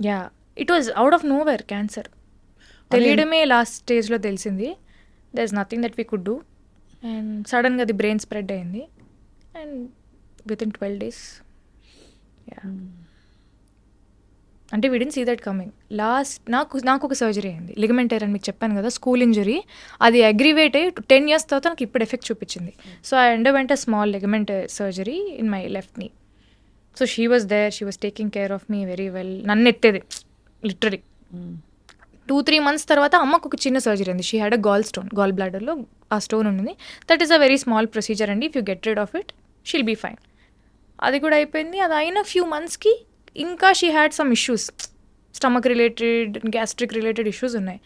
Yeah, it was out of nowhere cancer. తెలియడమే లాస్ట్ స్టేజ్లో తెలిసింది. There is nothing that we could do. And సడన్గా అది బ్రెయిన్ స్ప్రెడ్ అయింది and within 12 days. Yeah, అంటే we didn't see that coming. నాకు ఒక surgery అయింది, లిగమెంట్ టైర్ అని మీకు చెప్పాను కదా, స్కూల్ ఇంజరీ. అది అగ్రివేట్ అయ్యి 10 years తర్వాత నాకు ఇప్పుడు ఎఫెక్ట్ చూపించింది. So I underwent a small ligament surgery in my left knee. So she was there, she was taking care of me very well. నన్ను ఎత్తేది లిటరలీ 2-3 months తర్వాత అమ్మకు ఒక చిన్న సర్జరీ ఉంది. షీ హ్యాడ్ అ గాల్ బ్లాడర్లో ఆ స్టోన్ ఉంది. That is a very small procedure అండి. If you get rid of it she'll be fine. అది కూడా అయిపోయింది. అది అయిన ఫ్యూ మంత్స్కి ఇంకా she had some issues, stomach related, gastric related issues ఉన్నాయి.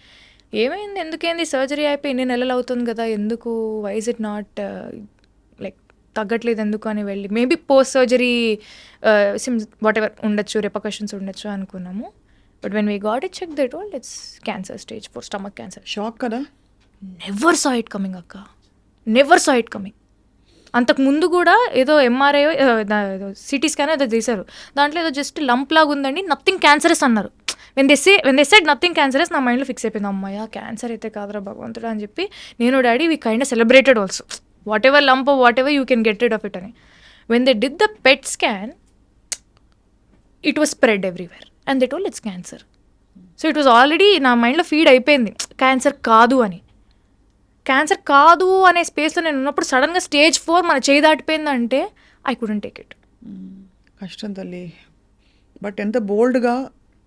ఏమైంది, ఎందుకేంది, సర్జరీ అయిపోయి ఎన్ని నెలలు అవుతుంది కదా, ఎందుకు, why is it not like తగ్గట్లేదు ఎందుకు అని వెళ్ళి maybe post surgery whatever ఉండొచ్చు, రిపర్కషన్స్ ఉండొచ్చు అనుకున్నాము. But when we got it check they told it's cancer stage 4, stomach cancer. Shock కదా. నెవర్ సా ఇట్ కమింగ్ అక్క, నెవర్ సా ఇట్ కమింగ్. అంతకు ముందు కూడా ఏదో ఎంఆర్ఐ సిటీ స్కాన్ ఏదో చేశారు, దాంట్లో ఏదో జస్ట్ లంప్ లాగా ఉందండి, నథింగ్ క్యాన్సరస్ అన్నారు. When they said nothing cancerous, నా మైండ్లో ఫిక్స్ అయిపోయింది, అమ్మాయ క్యాన్సర్ అయితే కాదురా భగవంతుడు అని చెప్పి నేను daddy we kind celebrated also, whatever lump whatever you can get rid of it అని. When they did the PET scan it was spread everywhere and they told it's cancer. So it was already నా మైండ్లో feed అయిపోయింది cancer కాదు అని. Cancer కాదు అనే స్పేస్లో నేను ఉన్నప్పుడు సడన్గా స్టేజ్ 4 మన చేయి దాటిపోయిందంటే ఐ కుడెంట్ టేక్ ఇట్. కష్టం తల్లి. బట్ ఎంత బోల్డ్గా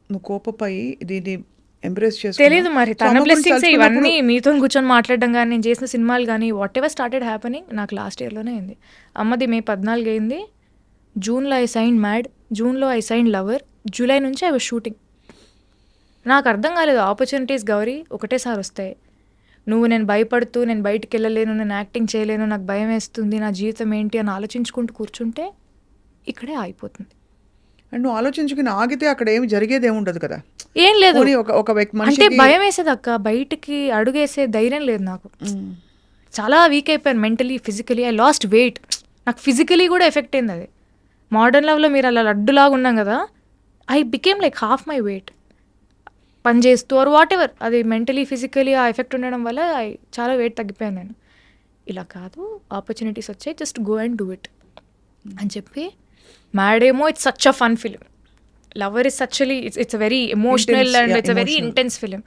నువ్వు కోపపై దీన్ని ఎంబ్రేస్ చేసి తెలీదు మరి తన బ్లెస్సింగ్స్ ఇవన్నీ మీతో కూర్చొని మాట్లాడడం కానీ, నేను చేసిన సినిమాలు కానీ, వాట్ ఎవర్ స్టార్టెడ్ హ్యాపెనింగ్ నాకు లాస్ట్ ఇయర్లోనే అయింది. అమ్మది May 14 అయింది, జూన్లో ఐ సైన్ మ్యాడ్, జూన్లో ఐ సైన్ లవర్, జూలై నుంచి ఐ వాజ్ షూటింగ్. నాకు అర్థం కాలేదు, ఆపర్చునిటీస్ గౌరీ ఒకటేసారి వస్తాయి. నేను భయపడుతూ నేను బయటికి వెళ్ళలేను, నేను యాక్టింగ్ చేయలేను, నాకు భయం వేస్తుంది, నా జీవితం ఏంటి అని ఆలోచించుకుంటూ కూర్చుంటే ఇక్కడే ఆగిపోతుంది. అండ్ నువ్వు ఆలోచించుకుని ఆగితే అక్కడ ఏమి జరిగేది ఏమి ఉండదు కదా. ఏం లేదు, ఒక వ్యక్తి అంటే భయం వేసేది అక్క, బయటికి అడుగేసే ధైర్యం లేదు నాకు. చాలా వీక్ అయిపోయాను mentally, physically. I lost weight, నాకు ఫిజికలీ కూడా ఎఫెక్ట్ అయింది. అది మోడర్న్ లవ్లో మీరు అలా లడ్డులాగా ఉన్నాం కదా, I became like half my weight పని చేస్తూ ఆర్ వాట్ ఎవర్. అది మెంటలీ ఫిజికలీ ఆ ఎఫెక్ట్ ఉండడం వల్ల చాలా వెయిట్ తగ్గిపోయాను నేను. ఇలా కాదు, ఆపర్చునిటీస్ వచ్చాయి, just go and do it అని చెప్పి. మ్యాడ్ ఏమో it's such a fun film, Lover is సచ్చువలీ it's a very emotional and it's a very intense film.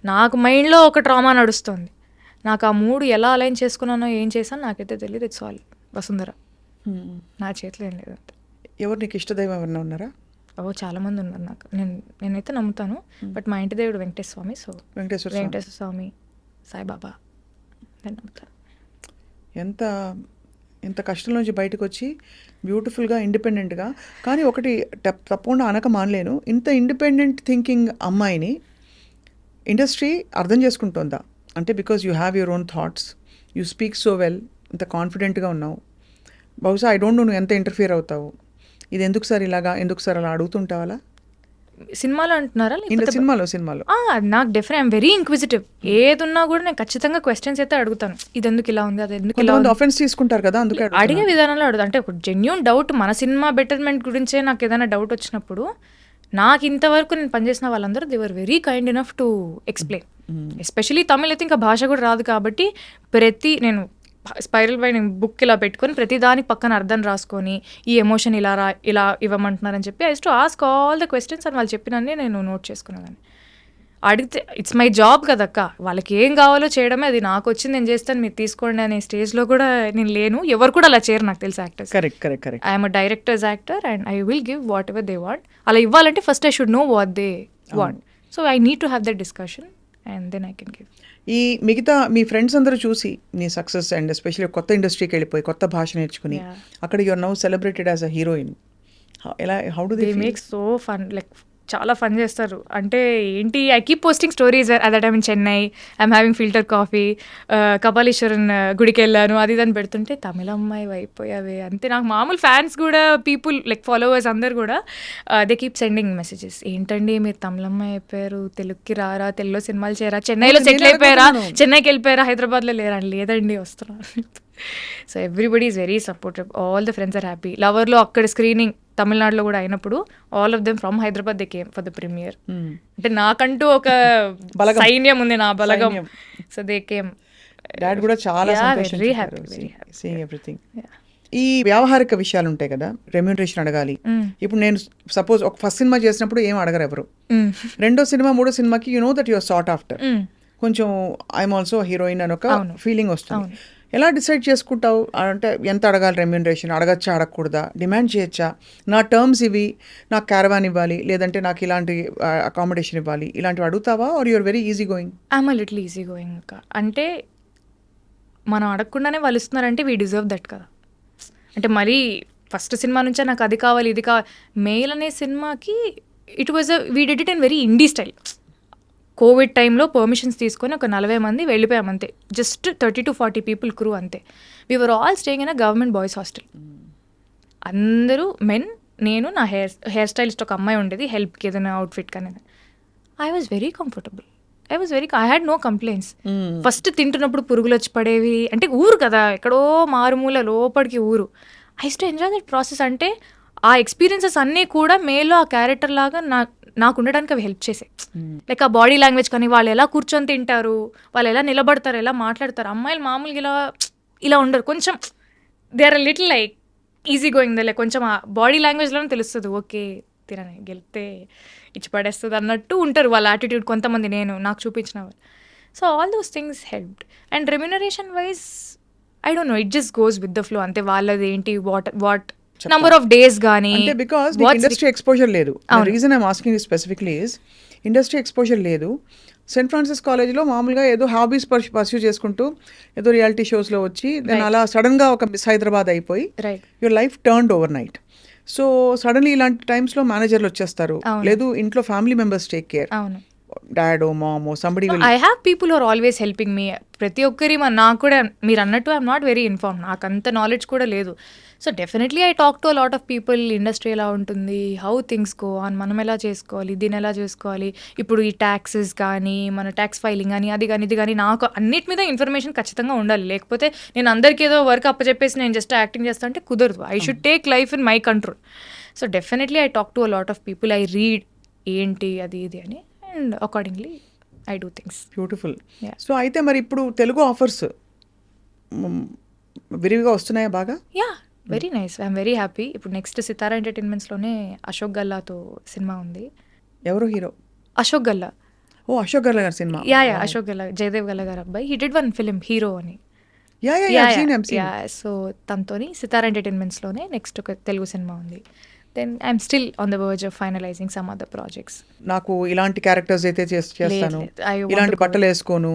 నాకు మైండ్లో ఒక ట్రామా నడుస్తుంది, నాకు ఆ మూడు ఎలా అలైన్ చేసుకున్నానో ఏం చేశాను నాకైతే తెలియదు. ఇట్స్ ఆల్ వసుంధర, నా చేతిలో ఏం లేదు. ఎవరు నీకు ఇష్టదైవం ఎవరన్నా ఉన్నారా? చాలామంది ఉన్నారు నాకు, నేనైతే నమ్ముతాను. బట్ మా ఇంటి దేవుడు వెంకటేశ్వర స్వామి, సో వెంకటేశ్వర స్వామి, సాయిబాబా నేను నమ్ముతాను. ఎంత కష్టం నుంచి బయటకు వచ్చి బ్యూటిఫుల్గా ఇండిపెండెంట్గా, కానీ ఒకటి తప్పకుండా అనక మానలేను, ఇంత ఇండిపెండెంట్ థింకింగ్ అమ్మాయిని ఇండస్ట్రీ అర్థం చేసుకుంటుందా? అంటే because you have your own thoughts, you speak so well, ఇంత కాన్ఫిడెంట్గా ఉన్నావు. బహుశా ఐ డోంట్ నో నువ్వు ఎంత ఇంటర్ఫియర్ అవుతావు, ఇది ఎందుకు సార్ ఇలాగా, ఎందుకు సార్ అలా అడుగుతుంటావా? సినిమాలో అంటున్నారా? సినిమాలో నాకు డెఫినెట్ ఐఎమ్ వెరీ ఇంక్విజిటివ్. ఏదున్నా కూడా నేను ఖచ్చితంగా క్వశ్చన్స్ అయితే అడుగుతాను, ఇది ఎందుకు ఇలా ఉంది, అది ఎందుకు ఇలా ఉంది. ఆఫెన్స్ తీసుకుంటారు కదా, అందుకే అడిగే విధానంలో అడుగుతాను. అంటే ఒక జెన్యూన్ డౌట్, మన సినిమా బెటర్మెంట్ గురించే నాకు ఏదైనా డౌట్ వచ్చినప్పుడు, నాకు ఇంతవరకు నేను పనిచేసిన వాళ్ళందరూ they were very kind enough to explain. Especially Tamil అయితే ఇంకా భాష కూడా రాదు కాబట్టి, నేను స్పైరల్ పై నేను బుక్ ఇలా పెట్టుకొని ప్రతి దానికి పక్కన అర్థం రాసుకొని, ఈ ఎమోషన్ ఇలా ఇవ్వమంటున్నారని చెప్పి I to ask all the questions అని వాళ్ళు చెప్పినన్ని నేను నోట్ చేసుకునేదాన్ని. అడిగితే ఇట్స్ మై జాబ్ కదక్క, వాళ్ళకి ఏం కావాలో చేయడమే, అది నాకు వచ్చింది నేను చేస్తాను, మీరు తీసుకోండి అనే స్టేజ్లో కూడా నేను లేను. ఎవరు కూడా అలా చేయరు నాకు తెలిసి actors. Correct. I'm a director's actor and I will give whatever they want. అలా ఇవ్వాలంటే first I should know what they want. So I need to have that discussion and then I can give. ఈ మిగతా మీ friends అందరూ చూసి నీ success and especially కొత్త ఇండస్ట్రీకి వెళ్ళిపోయి కొత్త భాష నేర్చుకుని అక్కడ you are now celebrated as a heroine, how do they make so fun, like చాలా ఫన్ చేస్తారు. అంటే ఏంటి, I keep posting stories at that time in Chennai, I'm having filter coffee, Kapaleeshwaran గుడికి వెళ్ళాను, అది దాన్ని పెడుతుంటే తమిళ అమ్మాయి అయిపోయావే అంతే. నాకు మామూలు ఫ్యాన్స్ కూడా, పీపుల్ లైక్ ఫాలోవర్స్ అందరు కూడా దే కీప్ సెండింగ్ మెసేజెస్, ఏంటండి మీరు తమిళ అమ్మాయి అయిపోయారు, తెలుగుకి రారా, తెలుగులో సినిమాలు చేయరా, చెన్నైలో సెటిల్ అయిపోయారా, చెన్నైకి వెళ్ళిపోయారా, హైదరాబాద్లో లేరా, లేదండి వస్తున్నారు. So everybody is very supportive, all the friends are happy. లవర్లో అక్కడ స్క్రీనింగ్ తమిళనాడులో కూడా అయినప్పుడు all of them from Hyderabad they came for the premiere. అంటే నాకంటూ ఒక సైన్యం ఉంది, నా బలగం. So they came. డాడ్ కూడా చాలా వెరీ హ్యాపీ సీయింగ్ ఎవ్రీథింగ్. ఈ వ్యావహారిక విషయాలు ఉంటాయి కదా, రెమ్యూనరేషన్ అడగాలి. ఇప్పుడు నేను సపోజ్ ఒక ఫస్ట్ సినిమా చేసినప్పుడు ఏం అడగరు ఎవరు, రెండో సినిమా మూడో సినిమాకి you know that your sought after, కొంచెం ఐఎమ్ ఆల్సో హీరోయిన్ అని ఒక ఫీలింగ్ వస్తుంది. ఎలా డిసైడ్ చేసుకుంటావు? అంటే ఎంత అడగాలి రెమ్యూనరేషన్? అడగచ్చా, అడగకూడదా? డిమాండ్ చేయొచ్చా? నా టర్మ్స్ ఇవి, నాకు క్యారవాన్ ఇవ్వాలి, లేదంటే నాకు ఇలాంటి అకామిడేషన్ ఇవ్వాలి, ఇలాంటివి అడుగుతావా? Or you're very easy going? I'm a little easy going అక్క. అంటే మనం అడగకుండానే వాళ్ళు ఇస్తున్నారంటే వీ డిజర్వ్ దట్ కదా. అంటే మరీ ఫస్ట్ సినిమా నుంచే నాకు అది కావాలి ఇది కావాలి. మెయిల్ అనే సినిమాకి it was we did it in very INDI style. Covid టైంలో పర్మిషన్స్ తీసుకొని ఒక 40 మంది వెళ్ళిపోయాం అంతే. జస్ట్ 30 to 40 పీపుల్ క్రూ అంతే. We were all staying in a government boys hostel. అందరూ మెన్, నేను, నా హెయిర్ స్టైలిస్ట్ ఒక అమ్మాయి ఉండేది హెల్ప్కి ఏదైనా అవుట్ఫిట్ కానీ. I was very comfortable. I had no complaints. First తింటున్నప్పుడు పురుగులు వచ్చి పడేవి, అంటే ఊరు కదా, ఎక్కడో మారుమూల లోపలికి ఊరు. I to enjoy that process. అంటే ఆ ఎక్స్పీరియన్సెస్ అన్నీ కూడా మేలో ఆ క్యారెక్టర్ లాగా నాకు ఉండడానికి అవి హెల్ప్ చేసాయి. లైక్ ఆ బాడీ లాంగ్వేజ్ కానీ, వాళ్ళు ఎలా కూర్చొని తింటారు, వాళ్ళు ఎలా నిలబడతారు, ఎలా మాట్లాడతారు. అమ్మాయిలు మామూలుగా ఇలా ఉండరు, కొంచెం they are little like easy going. Like కొంచెం ఆ బాడీ లాంగ్వేజ్లోనే తెలుస్తుంది, ఓకే తినని గెలిపితే ఇచ్చి పడేస్తుంది అన్నట్టు ఉంటారు వాళ్ళ యాటిట్యూడ్. కొంతమంది నాకు చూపించిన వాళ్ళు. So all those things helped. And remuneration wise I don't know, it just goes with the flow అంతే. వాళ్ళది ఏంటి, వాట్ నంబర్ ఆఫ్ డేస్ కానీ. అంటే బికాస్ ఇండస్ట్రీ ఎక్స్పోజర్ లేదు. Reason I'm asking specifically is industry exposure లేదు. Saint Francis కాలేజ్లో మామూలుగా ఏదో హాబీస్ పర్స్యూ చేసుకుంటూ ఏదో రియాలిటీ షోస్లో వచ్చి దాని అలా సడన్గా ఒక మిస్ హైదరాబాద్ అయిపోయి your life turned overnight. So suddenly ఇలాంటి టైమ్స్లో మేనేజర్లు వచ్చేస్తారు, లేదు ఇంట్లో ఫ్యామిలీ మెంబర్స్ టేక్ కేర్, డాడో మామో somebody. I have people are always helping me. ప్రతి ఒక్కరి నాకు కూడా మీరు అన్నట్టు ఐఎమ్ నాట్ వెరీ ఇన్ఫార్మ్, నాకు అంత నాలెడ్జ్ కూడా లేదు. So definitely I talk to a lot of people. Industry ఎలా ఉంటుంది, హౌ థింగ్స్ గో ఆన్, మనం ఎలా చేసుకోవాలి, దీన్ని ఎలా చేసుకోవాలి, ఇప్పుడు ఈ ట్యాక్సెస్ కానీ, మన ట్యాక్స్ ఫైలింగ్ కానీ, అది కానీ ఇది కానీ, నాకు అన్నిటి మీద ఇన్ఫర్మేషన్ ఖచ్చితంగా ఉండాలి. లేకపోతే నేను అందరికీ ఏదో వర్క్ అప్పచెప్పేసి నేను జస్ట్ యాక్టింగ్ చేస్తా అంటే కుదరదు. I should take life in my control. So definitely I talk to a lot of people. I read ఏంటి అది ఇది అని, and accordingly I do things. Beautiful. So అయితే మరి ఇప్పుడు తెలుగు ఆఫర్స్ విరివిగా వస్తున్నాయా బాగా? Yeah, very nice. I'm very happy. ఇప్పుడు నెక్స్ట్ సితారా ఎంటర్టైన్మెంట్స్లోనే అశోక్ గల్లాతో సినిమా ఉంది. ఎవరు హీరో? అశోక్ గల్లా. ఓ, అశోక్ గల్లా గారి సినిమా. యా అశోక్ గల్లా, జయదేవ్ గల్లా గారు అబ్బాయి. He did one film hero అని. సో తనతోని సితారా ఎంటర్టైన్మెంట్స్లోనే నెక్స్ట్ ఒక తెలుగు సినిమా ఉంది. Then I'm still on the verge of finalizing some other projects. నాకు ఇలాంటి క్యారెక్టర్స్ అయితే చేస్తాను, ఇలాంటి బట్టలు వేసుకోను,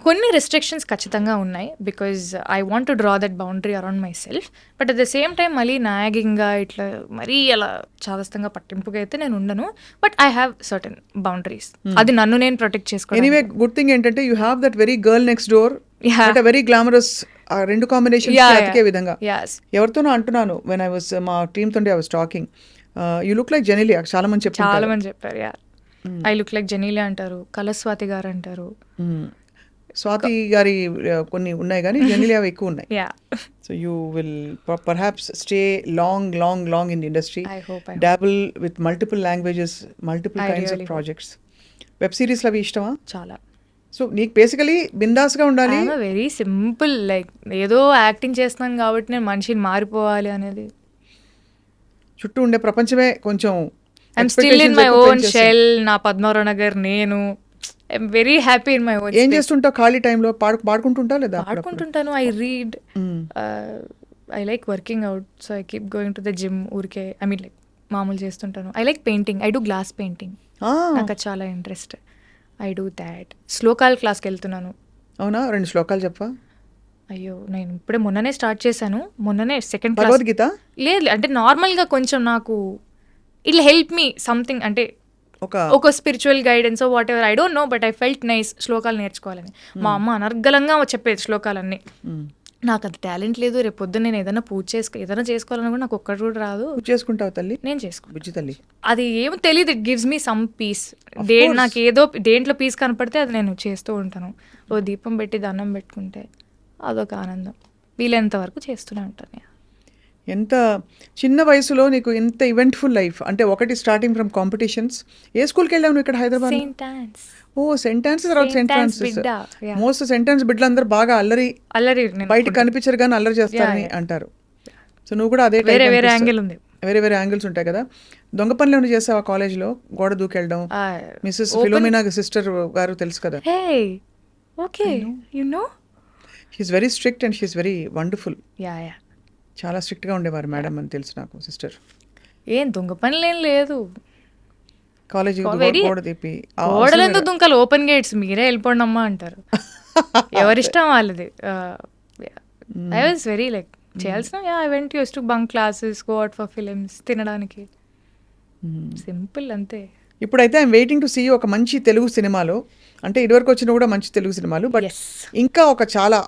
కొన్ని రెస్ట్రిక్షన్స్ ఖచ్చితంగా ఉన్నాయి. Because I want to draw that boundary around my self. But at the same time మళ్ళీ నాగింగ్గా ఇట్లా మరీ అలా చాదస్తంగా పట్టింపుగా అయితే నేను ఉండను. But I have certain boundaries. అది నన్ను నేను ప్రొటెక్ట్ చేసుకోవాలి. ఎనీవే గుడ్ థింగ్ ఏంటంటే you have that very girl next door, but very glamorous. ఆ రెండు కాంబినేషన్ అతికే విధంగా. ఎవరితోనో అంటున్నాను, వెన్ ఐ వాస్ మా టీమ్ తోటి I was talking, you look like Genelia. చాలా మంది చెప్పారు. ఐ లుక్ లైక్ జెనీలియా అంటారు, కలస్వాతి గారు అంటారు. స్వాతి గారి కొన్ని ఉన్నాయి కానీ జెనీలియా ఎక్కువ ఉన్నాయి. So you will perhaps stay long in the industry, డాబుల్ with multiple languages, multiple kinds of projects. Web సిరీస్లు అవి ఇష్టమా? చాలా. సో నీకు బేసికలీ బిందాస్గా ఉండాలి. వెరీ సింపుల్, లైక్ ఏదో యాక్టింగ్ చేస్తున్నాను కాబట్టి నేను మనిషిని మారిపోవాలి అనేది. చుట్టూ ఉండే ప్రపంచమే కొంచెం I'm still in my own shell. నా పద్మారావు నగర్ నేను. I'm very happy in my own. ఏం చేస్తుంటావు ఖాళీ టైంలో? పాడుకుంటుంటా లేదా? పాడుకుంటుంటాను. I read. I like working out. So I keep going to the gym. ఊరికే ఐ మీన్ లైక్ మామూలు చేస్తుంటాను. I like painting. I do glass painting. నాకు చాలా ఇంట్రెస్ట్. I do that. శ్లోకాల క్లాస్కి వెళ్తున్నాను. అవునా? 2 శ్లోకాలు చెప్పా. అయ్యో, నేను ఇప్పుడే మొన్ననే స్టార్ట్ చేశాను. మొన్ననే సెకండ్ క్లాస్. భగవద్గీత? లేదు, అంటే నార్మల్గా కొంచెం నాకు ఇట్ హెల్ప్ మీ సంథింగ్, అంటే ఒక spiritual guidance what ever. I don't know, but I felt nice శ్లోకాలు నేర్చుకోవాలని. మా అమ్మ అనర్గళంగా చెప్పేది శ్లోకాలన్నీ. నాకు అది టాలెంట్ లేదు. రేపు పొద్దున్న నేను ఏదైనా ఏదైనా చేసుకోవాలని కూడా నాకు ఒక్కటి కూడా రాదు. చేసుకుంటావు తల్లి? నేను చేసుకుంటాను. బుజ్జి తల్లి. అది ఏమో తెలియదు. It gives me some piece. నాకు ఏదో దేంట్లో పీస్ కనపడితే అది నేను చేస్తూ ఉంటాను. ఓ దీపం పెట్టి దండం పెట్టుకుంటే అదొక ఆనందం. వీలైనంత వరకు చేస్తూనే ఉంటాను. ఎంత చిన్న వయసులో నీకు ఎంత ఈవెంట్ఫుల్ లైఫ్. అంటే ఒకటి స్టార్టింగ్ ఫ్రమ్ కాంపిటీషన్స్. ఏ స్కూల్కి వెళ్ళావు నువ్వు ఇక్కడ Hyderabad? Saint Ann's. Oh, Saint Ann's. తర్వాత Saint Francis. Most Saint Ann's బిడ్డలందరూ బాగా అల్లరి బయటకు కనిపించరు కానీ అల్లరి చేస్తారని అంటారు. సో నువ్వు కూడా అదే వేరే యాంగిల్ ఉంది. వేరే యాంగిల్స్ ఉంటాయి కదా. దొంగ పనులు ఏమైనా చేసావా కాలేజ్లో? గోడ దూకెళ్ళడం. మిస్సెస్ ఫిలోమినా సిస్టర్ గారు తెలుసు కదా. Okay, you know she's very strict and she's very wonderful. Yeah చాలా స్ట్రిక్ట్గా ఉండేవారు మేడం అని తెలుసు నాకు సిస్టర్. ఏం దొంగ పనులేం లేదు. కాలేజీ Very- గోడ తీపి ఓడలెందుకు దుంకలు, ఓపెన్ గేట్స్, మీరే వెళ్ళిపోండి అమ్మా అంటారు. ఎవరిష్టం వాళ్ళది. ఐ వాజ్ వెరీ లైక్ చేయాల్సిన I went use to bunk classes, go out for films, తినడానికి, సింపుల్ అంతే. ఇప్పుడైతే ఐఎమ్ వెయిటింగ్ టు సీ ఒక మంచి తెలుగు సినిమాలో, అంటే ఇదివరకు వచ్చిన కూడా మంచి తెలుగు సినిమాలు, బట్ ఎస్, ఇంకా ఒక చాలా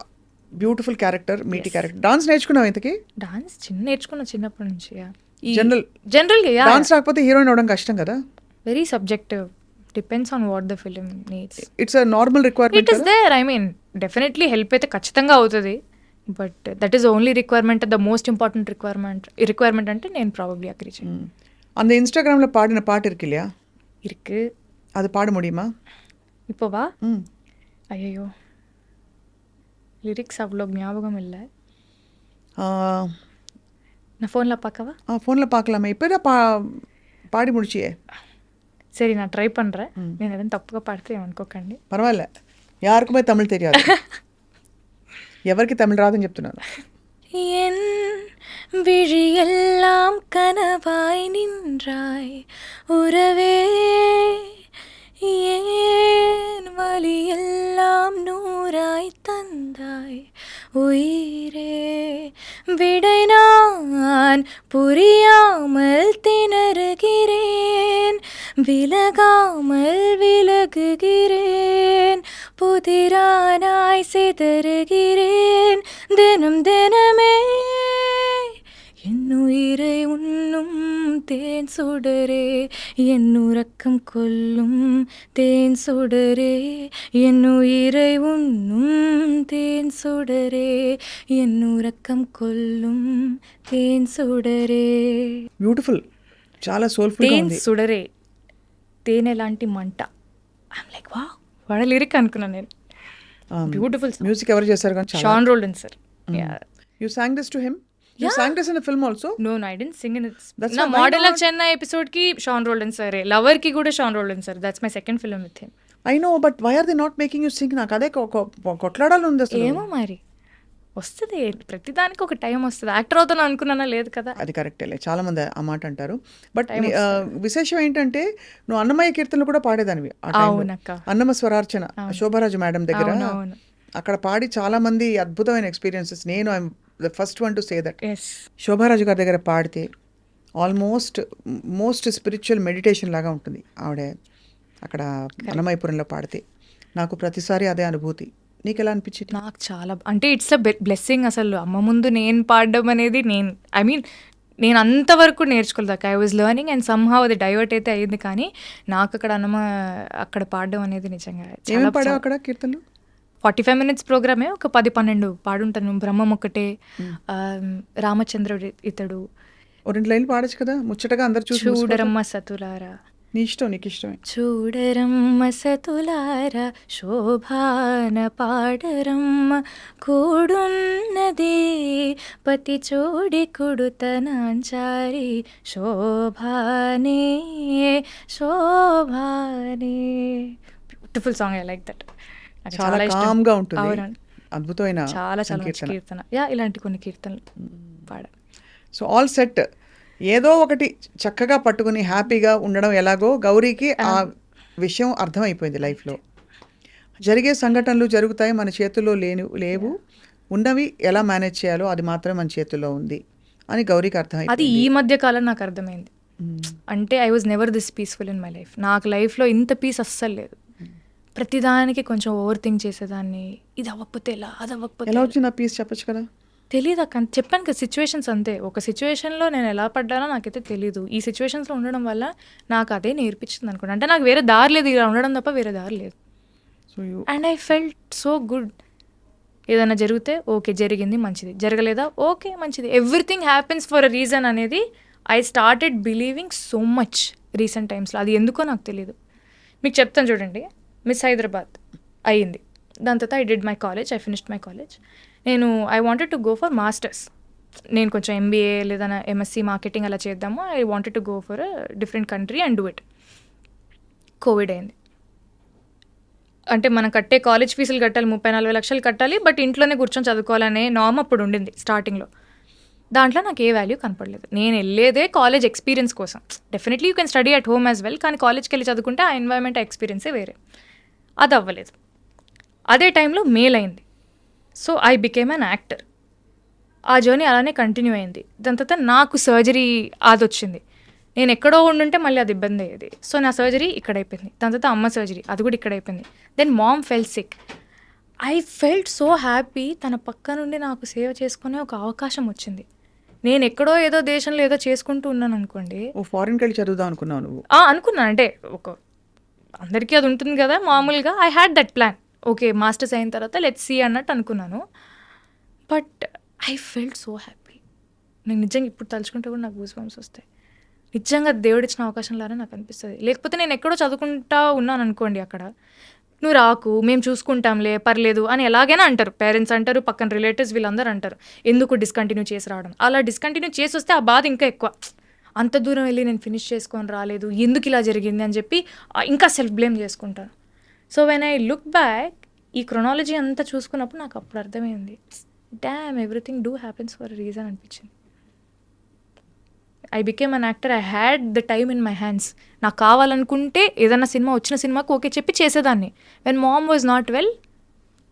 బ్యూటిఫుల్ క్యారెక్టర్, మీటి క్యారెక్టర్. డాన్స్ నేర్చుకున్నావు ఇంతకి? డాన్స్ నేర్చుకున్నా చిన్నప్పటి నుంచి. జనరల్గా యా డాన్స్ రాకపోతే హీరోయిన్ అవడం కష్టం కదా. Very subjective, depends on what the film needs. It's a normal it requirement. Is there, I mean definitely help అయితే ఖచ్చితంగా అవుతుంది, but that is only requirement, the most important requirement అంటే నేను probably agree చేయను. அந்த இன்ஸ்டாகிராமில் பாடின பாட்டு இருக்கு இல்லையா, இருக்கு, அது பாட முடியுமா இப்போவா? ம் ஐயோ லிரிக்ஸ் அவ்வளோ ஞாபகம் இல்லை, நான் ஃபோனில் பார்க்கவா? ஃபோனில் பார்க்கலாமே, இப்போ தான் பாடி முடிச்சியே. சரி நான் ட்ரை பண்ணுறேன், నేను ఏదైనా తప్పుగా పాడితే ఏమనుకోకండి. పర్వాలే, యారుకుమే తమిళ్ తెలియదు, ఎవరికి తమిళ్ రాదని చెప్తున్నాను. என் விழியெல்லாம் கனவாய் நின்றாய் உறவே, ஏன் வலியெல்லாம் நூறாய் தந்தாய் உயிரே, விடை நான் புரியாமல் திணறுகிறேன், விலகாமல் விலகுகிறேன், புதிரானாய் சிதறுகிறேன் தினம் தினமே, என்னுயிரை உண்ணும் தேன் சுடரே, என் உறக்கம் கொல்லும் தேன் சுடரே, என்னுயிரை உண்ணும் தேன் சுடரே, என் ఉరకం కొల్లుం తేన్ సుడరే. బ్యూటిఫుల్, చాలా సోల్ఫుల్ గా తేన్ ఉంది. సుడరే, తేనె లాంటి మంట. ఐమ్ లైక్ వావ్, వాడ లిరిక్ అనుకున్నాను నేను. బ్యూటిఫుల్. మ్యూజిక్ ఎవరు చేశారు కానీ చాలా. Sean Roldan sir. You sang this to him? You sang this in the film also? No, I didn't sing in it. That's నా why why model of not? Chennai episode కి Sean Roldan sir, Lover కి కూడా Sean Roldan sir. That's my second film with him. I know, but why are they not making you sing? నాకు అదే కొట్లాడాలి ఉంది అసలు. ఏమో మరి వస్తుంది, ప్రతిదానికి ఒక టైం వస్తుంది. యాక్టర్ అవుతాను అనుకున్నానా, లేదు కదా. అది కరెక్టేలే, చాలా మంది ఆ మాట అంటారు. బట్ విశేషం ఏంటంటే నువ్వు అన్నమయ్య కీర్తనలు కూడా పాడేదానివి ఆ టైంలో. అవునక్క. అన్నమ స్వరార్చన శోభారాజు మేడం దగ్గర అవును. అక్కడ పాడి చాలా మంది అద్భుతమైన ఎక్స్పీరియన్సెస్. నేను I'm the first one to say that. Yes, Shobha Raju గారి దగ్గర పాడితే మోస్ట్ స్పిరిచువల్ మెడిటేషన్ లాగా ఉంటుంది ఆవిడ అక్కడ అన్నమయ్యపురంలో పాడితే. నాకు ప్రతిసారి అదే అనుభూతి. నీకు ఎలా అనిపించింది? నాకు చాలా, అంటే ఇట్స్ అ బ్లెస్సింగ్ అసలు. అమ్మ ముందు నేను పాడడం అనేది, నేను అంతవరకు నేర్చుకోలేదు. I was learning and somehow అది డైవర్ట్ అయితే అయ్యింది, కానీ నాకు అక్కడ అక్కడ పాడడం అనేది నిజంగా ఏమేమి పాడావు అక్కడ కీర్తనలు? 45 minutes ప్రోగ్రామే, ఒక 10-12 పాడుంటాను. బ్రహ్మం ఒకటే, రామచంద్రుడు ఇతడు, ఓ 2 లైన్లు పాడచ్చు కదా, ముచ్చటగా అందరు చూసి చూడరమ్మ సతులారా. నీ ఇష్టం, నీకు ఇష్టమే. చూడరమ్మ సతులారా శోభాన పాడరమ్మ, కూడున్నది పతి చోడి కుడుతనాంచారి, శోభానే శోభానే. Beautiful song, I like that. చాలా కామ్ గా ఉంటుంది, అద్భుతమైన చాలా చాలా మంచి కీర్తన. ఇలాంటి కొన్ని కీర్తనలు పాడాను. So all set. ఏదో ఒకటి చక్కగా పట్టుకుని హ్యాపీగా ఉండడం ఎలాగో గౌరీకి ఆ విషయం అర్థమైపోయింది. లైఫ్లో జరిగే సంఘటనలు జరుగుతాయి, మన చేతుల్లో లేవు, ఉన్నవి ఎలా మేనేజ్ చేయాలో అది మాత్రమే మన చేతుల్లో ఉంది అని గౌరీకి అర్థమైంది. అది ఈ మధ్య కాలం నాకు అర్థమైంది. అంటే I was never this peaceful in my life. నాకు లైఫ్లో ఇంత పీస్ అస్సలు లేదు. ప్రతిదానికి కొంచెం ఓవర్ థింక్ చేసేదాన్ని, ఇది అవ్వకపోతే ఎలా, అది అవ్వకపోతే ఎలా వచ్చింది ఆ పీస్ చెప్పచ్చు కదా. తెలీదు అక్క, చెప్పాను కదా, సిచ్యువేషన్స్ అంతే. ఒక సిచ్యువేషన్లో నేను ఎలా పడ్డానో నాకైతే తెలీదు. ఈ సిచ్యువేషన్స్లో ఉండడం వల్ల నాకు అదే నేర్పించింది అనుకోండి. అంటే నాకు వేరే దారి లేదు, ఇలా ఉండడం తప్ప వేరే దారి లేదు. So and I felt so good. ఏదైనా జరిగితే ఓకే జరిగింది, మంచిది. జరగలేదా, ఓకే మంచిది. Everything happens for a reason అనేది I started believing so much recent టైమ్స్లో. అది ఎందుకో నాకు తెలీదు. మీకు చెప్తాను చూడండి. మిస్ హైదరాబాద్ అయ్యింది, దాని తర్వాత I did my college, I finished my college. నేను I wanted to go for masters. నేను కొంచెం ఎంబీఏ లేదా ఎంఎస్సి మార్కెటింగ్ అలా చేద్దాము. I wanted to go for a different country and do it. Covid అయింది. అంటే మనం కట్టే కాలేజ్ ఫీజులు కట్టాలి, 30-40 లక్షలు కట్టాలి, బట్ ఇంట్లోనే కూర్చొని చదువుకోవాలనే నార్మ్ అప్పుడు ఉండింది స్టార్టింగ్లో. దాంట్లో నాకు ఏ వాల్యూ కనపడలేదు. నేను వెళ్ళేదే కాలేజ్ ఎక్స్పీరియన్స్ కోసం. Definitely you can study at home as well, కానీ కాలేజ్కి వెళ్ళి చదువుకుంటే ఆ ఎన్వైర్న్మెంట్, ఆ ఎక్స్పీరియన్సే వేరే. అది అవ్వలేదు. అదే టైంలో మెయిల్ అయింది. So I became an actor. ఆ జర్నీ అలానే కంటిన్యూ అయింది. దాని తర్వాత నాకు సర్జరీ అది వచ్చింది. నేను ఎక్కడో ఉండుంటే మళ్ళీ అది ఇబ్బంది అయ్యేది. సో నా సర్జరీ ఇక్కడ అయిపోయింది. దాని తర్వాత అమ్మ సర్జరీ, అది కూడా ఇక్కడ అయిపోయింది. Then mom fell sick. I felt so happy. తన పక్క నుండి నాకు సేవ చేసుకునే ఒక అవకాశం వచ్చింది. నేను ఎక్కడో ఏదో దేశంలో ఏదో చేసుకుంటూ ఉన్నాను అనుకోండి. ఓ ఫారిన్కి వెళ్ళి చదువుదాం అనుకున్నావు నువ్వు? అనుకున్నాను. అంటే ఒక అందరికీ అది ఉంటుంది కదా మామూలుగా. I had that plan. Okay masters అయిన తర్వాత లెట్స్ సీ అన్నట్టు అనుకున్నాను. But I felt so happy. నేను నిజంగా ఇప్పుడు తలుచుకుంటే కూడా నాకు గూస్ బంప్స్ వస్తాయి. నిజంగా దేవుడిచ్చిన అవకాశం లాగా నాకు అనిపిస్తుంది. లేకపోతే నేను ఎక్కడో చదువుకుంటా ఉన్నాను అనుకోండి, అక్కడ నువ్వు రాకు, మేము చూసుకుంటాంలే, పర్లేదు అని ఎలాగైనా అంటారు. పేరెంట్స్ అంటారు, పక్కన రిలేటివ్స్ వీళ్ళందరూ అంటారు, ఎందుకు డిస్కంటిన్యూ చేసి రావడం. అలా డిస్కంటిన్యూ చేసి వస్తే ఆ బాధ ఇంకా ఎక్కువ. అంత దూరం వెళ్ళి నేను ఫినిష్ చేసుకొని రాలేదు, ఎందుకు ఇలా జరిగింది అని చెప్పి ఇంకా సెల్ఫ్ బ్లేమ్ చేసుకుంటాను. So when I look back, ఈ క్రొనాలజీ అంతా చూసుకున్నప్పుడు నాకు అప్పుడు అర్థమైంది, damn everything do happens for a reason అనిపించింది. I became an actor. I had the time in my hands. నాకు కావాలనుకుంటే ఏదైనా సినిమా వచ్చిన సినిమాకి ఓకే చెప్పి చేసేదాన్ని. When mom was not well,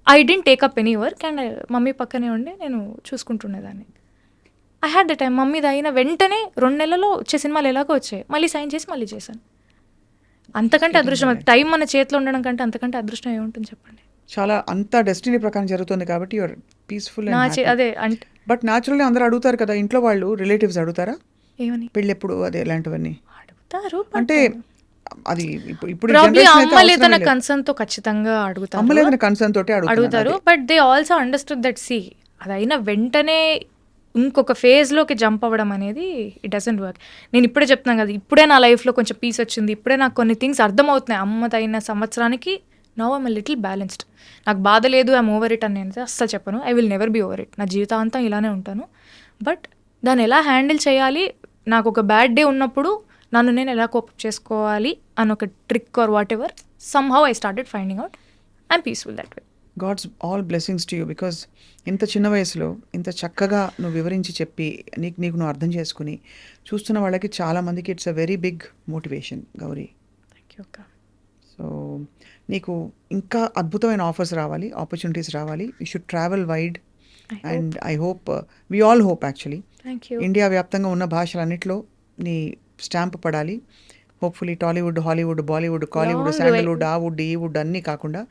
I didn't take up any work and mummy పక్కనే ఉండి నేను చూసుకుంటుండేదాన్ని. I had the time. మమ్మీది అయిన వెంటనే 2 నెలల్లో వచ్చే సినిమాలు ఎలాగో వచ్చాయి, మళ్ళీ సైన్ చేసి మళ్ళీ చేశాను. అంతకంటే అదృష్టం, టైం మన చేతిలో ఉండడం కంటే అంతకంటే అదృష్టం ఏముంటుంది చెప్పండి. చాలా అంతా డెస్టినీ ప్రకారం జరుగుతుంది కాబట్టి యువర్ పీస్ఫుల్. అదే అంటే బట్ న్యాచురల్లీ అందరూ అడుగుతారు కదా, ఇంట్లో వాళ్ళు రిలేటివ్స్ అడుగుతారా ఏమని పెళ్ళెప్పుడు అదే ఇలాంటివన్నీ అడుగుతారు. అంటే అది ఇప్పుడు అమ్మలేదన్న కన్సర్న్ తో ఖచ్చితంగా అడుగుతారు. అమ్మలేదన్న కన్సర్న్ తోటి అడుగుతారు. But they also understood that సి అదైనా వెంటనే ఇంకొక ఫేజ్లోకి జంప్ అవ్వడం అనేది ఇట్ డజంట్ వర్క్. నేను ఇప్పుడే చెప్తున్నాను కదా, ఇప్పుడే నా లైఫ్లో కొంచెం పీస్ వచ్చింది, ఇప్పుడే నాకు కొన్ని థింగ్స్ అర్థమవుతున్నాయి. అమ్మదైన సంవత్సరానికి నౌ ఐమ్ లిటిల్ బ్యాలెన్స్డ్. నాకు బాధ లేదు, ఐమ్ ఓవర్ ఇట్ అని నేను అస్సలు చెప్పను. I will never be over it. నా జీవితాంతం ఇలానే ఉంటాను. బట్ దాన్ని ఎలా హ్యాండిల్ చేయాలి, నాకు ఒక బ్యాడ్ డే ఉన్నప్పుడు నన్ను నేను ఎలా కోపప్ చేసుకోవాలి అని ఒక trick or whatever somehow I started finding out. I'm peaceful that way. God's all blessings to you. Because ఇంత చిన్న వయసులో ఇంత చక్కగా నువ్వు వివరించి చెప్పి నీకు నువ్వు అర్థం చేసుకుని చూస్తున్న వాళ్ళకి చాలామందికి it's a very big motivation Gauri. Thank you అక్క. సో నీకు ఇంకా అద్భుతమైన ఆఫర్స్ రావాలి, ఆపర్చునిటీస్ రావాలి. You should travel wide and I hope, we all hope actually, India వ్యాప్తంగా ఉన్న భాషలన్నింటిలో నీ స్టాంప్ పడాలి. Hopefully Tollywood, Hollywood, Bollywood, Kollywood, Sandalwood, ఆ వుడ్, ఈ వుడ్ అన్నీ కాకుండా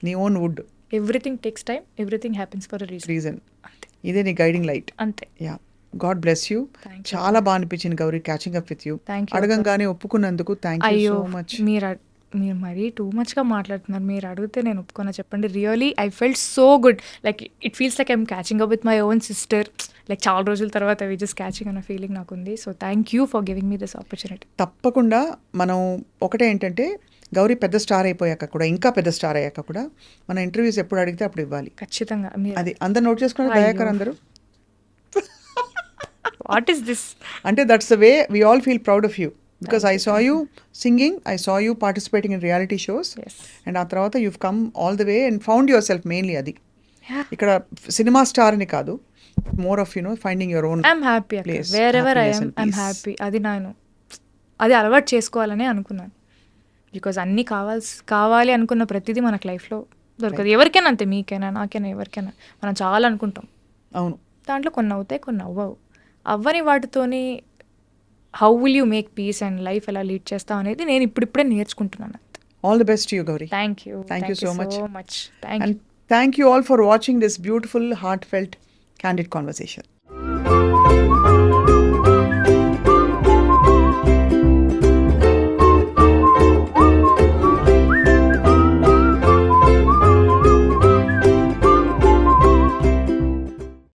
నీ own wood. Everything takes time, everything happens for a reason. ఇదే నీ గైడింగ్ లైట్. అంతే. Yeah, God bless you. చాలా బాగా అనిపించింది Gauri catching up with you. అడగంగానే ఒప్పుకున్నందుకు థ్యాంక్ యూ సో మచ్. మీరు మరీ టూ మచ్గా మాట్లాడుతున్నారు. మీరు అడిగితే నేను ఒప్పుకున్నా చెప్పండి. Really I felt so good. Like it feels like I'm catching up with my own sister. Like చాలా రోజుల తర్వాత వి జస్ట్ క్యాచింగ్ అన్న ఫీలింగ్ నాకు ఉంది. So thank you for giving me this opportunity. తప్పకుండా. మనం ఒకటే ఏంటంటే, గౌరీ పెద్ద స్టార్ అయిపోయాక కూడా, ఇంకా పెద్ద స్టార్ అయ్యాక కూడా మన ఇంటర్వ్యూస్ ఎప్పుడు అడిగితే అప్పుడు ఇవ్వాలి. ఖచ్చితంగా. అది అందరు నోట్ చేసుకున్నారు దయాకర్ అందరూ. వాట్ ఈస్ దిస్ అంటే that's the way we all feel proud of you. Because I saw you singing, I saw you participating in reality shows. Yes. And ఆ తర్వాత you've come all the way and found yourself mainly అది. ఇక్కడ cinema star అని కాదు, more of finding your own I'm happy place. Wherever I am, I'm happy. అది అలవాటు చేసుకోవాలని అనుకున్నాను. బికాజ్ అన్నీ కావాలి అనుకున్న ప్రతిదీ మనకు లైఫ్లో దొరకదు. ఎవరికైనా అంతే, మీకైనా నాకైనా ఎవరికైనా. మనం చాలా అనుకుంటాం. అవును. దాంట్లో కొన్ని అవుతాయి, కొన్ని అవ్వవు. అవ్వని వాటితోని how will you make peace and life ఎలా లీడ్ చేస్తావు అనేది నేను ఇప్పుడిప్పుడే నేర్చుకుంటున్నాను. All the best to you Gauri. Thank you so much. Thank you all for watching this beautiful, heartfelt, candid conversation.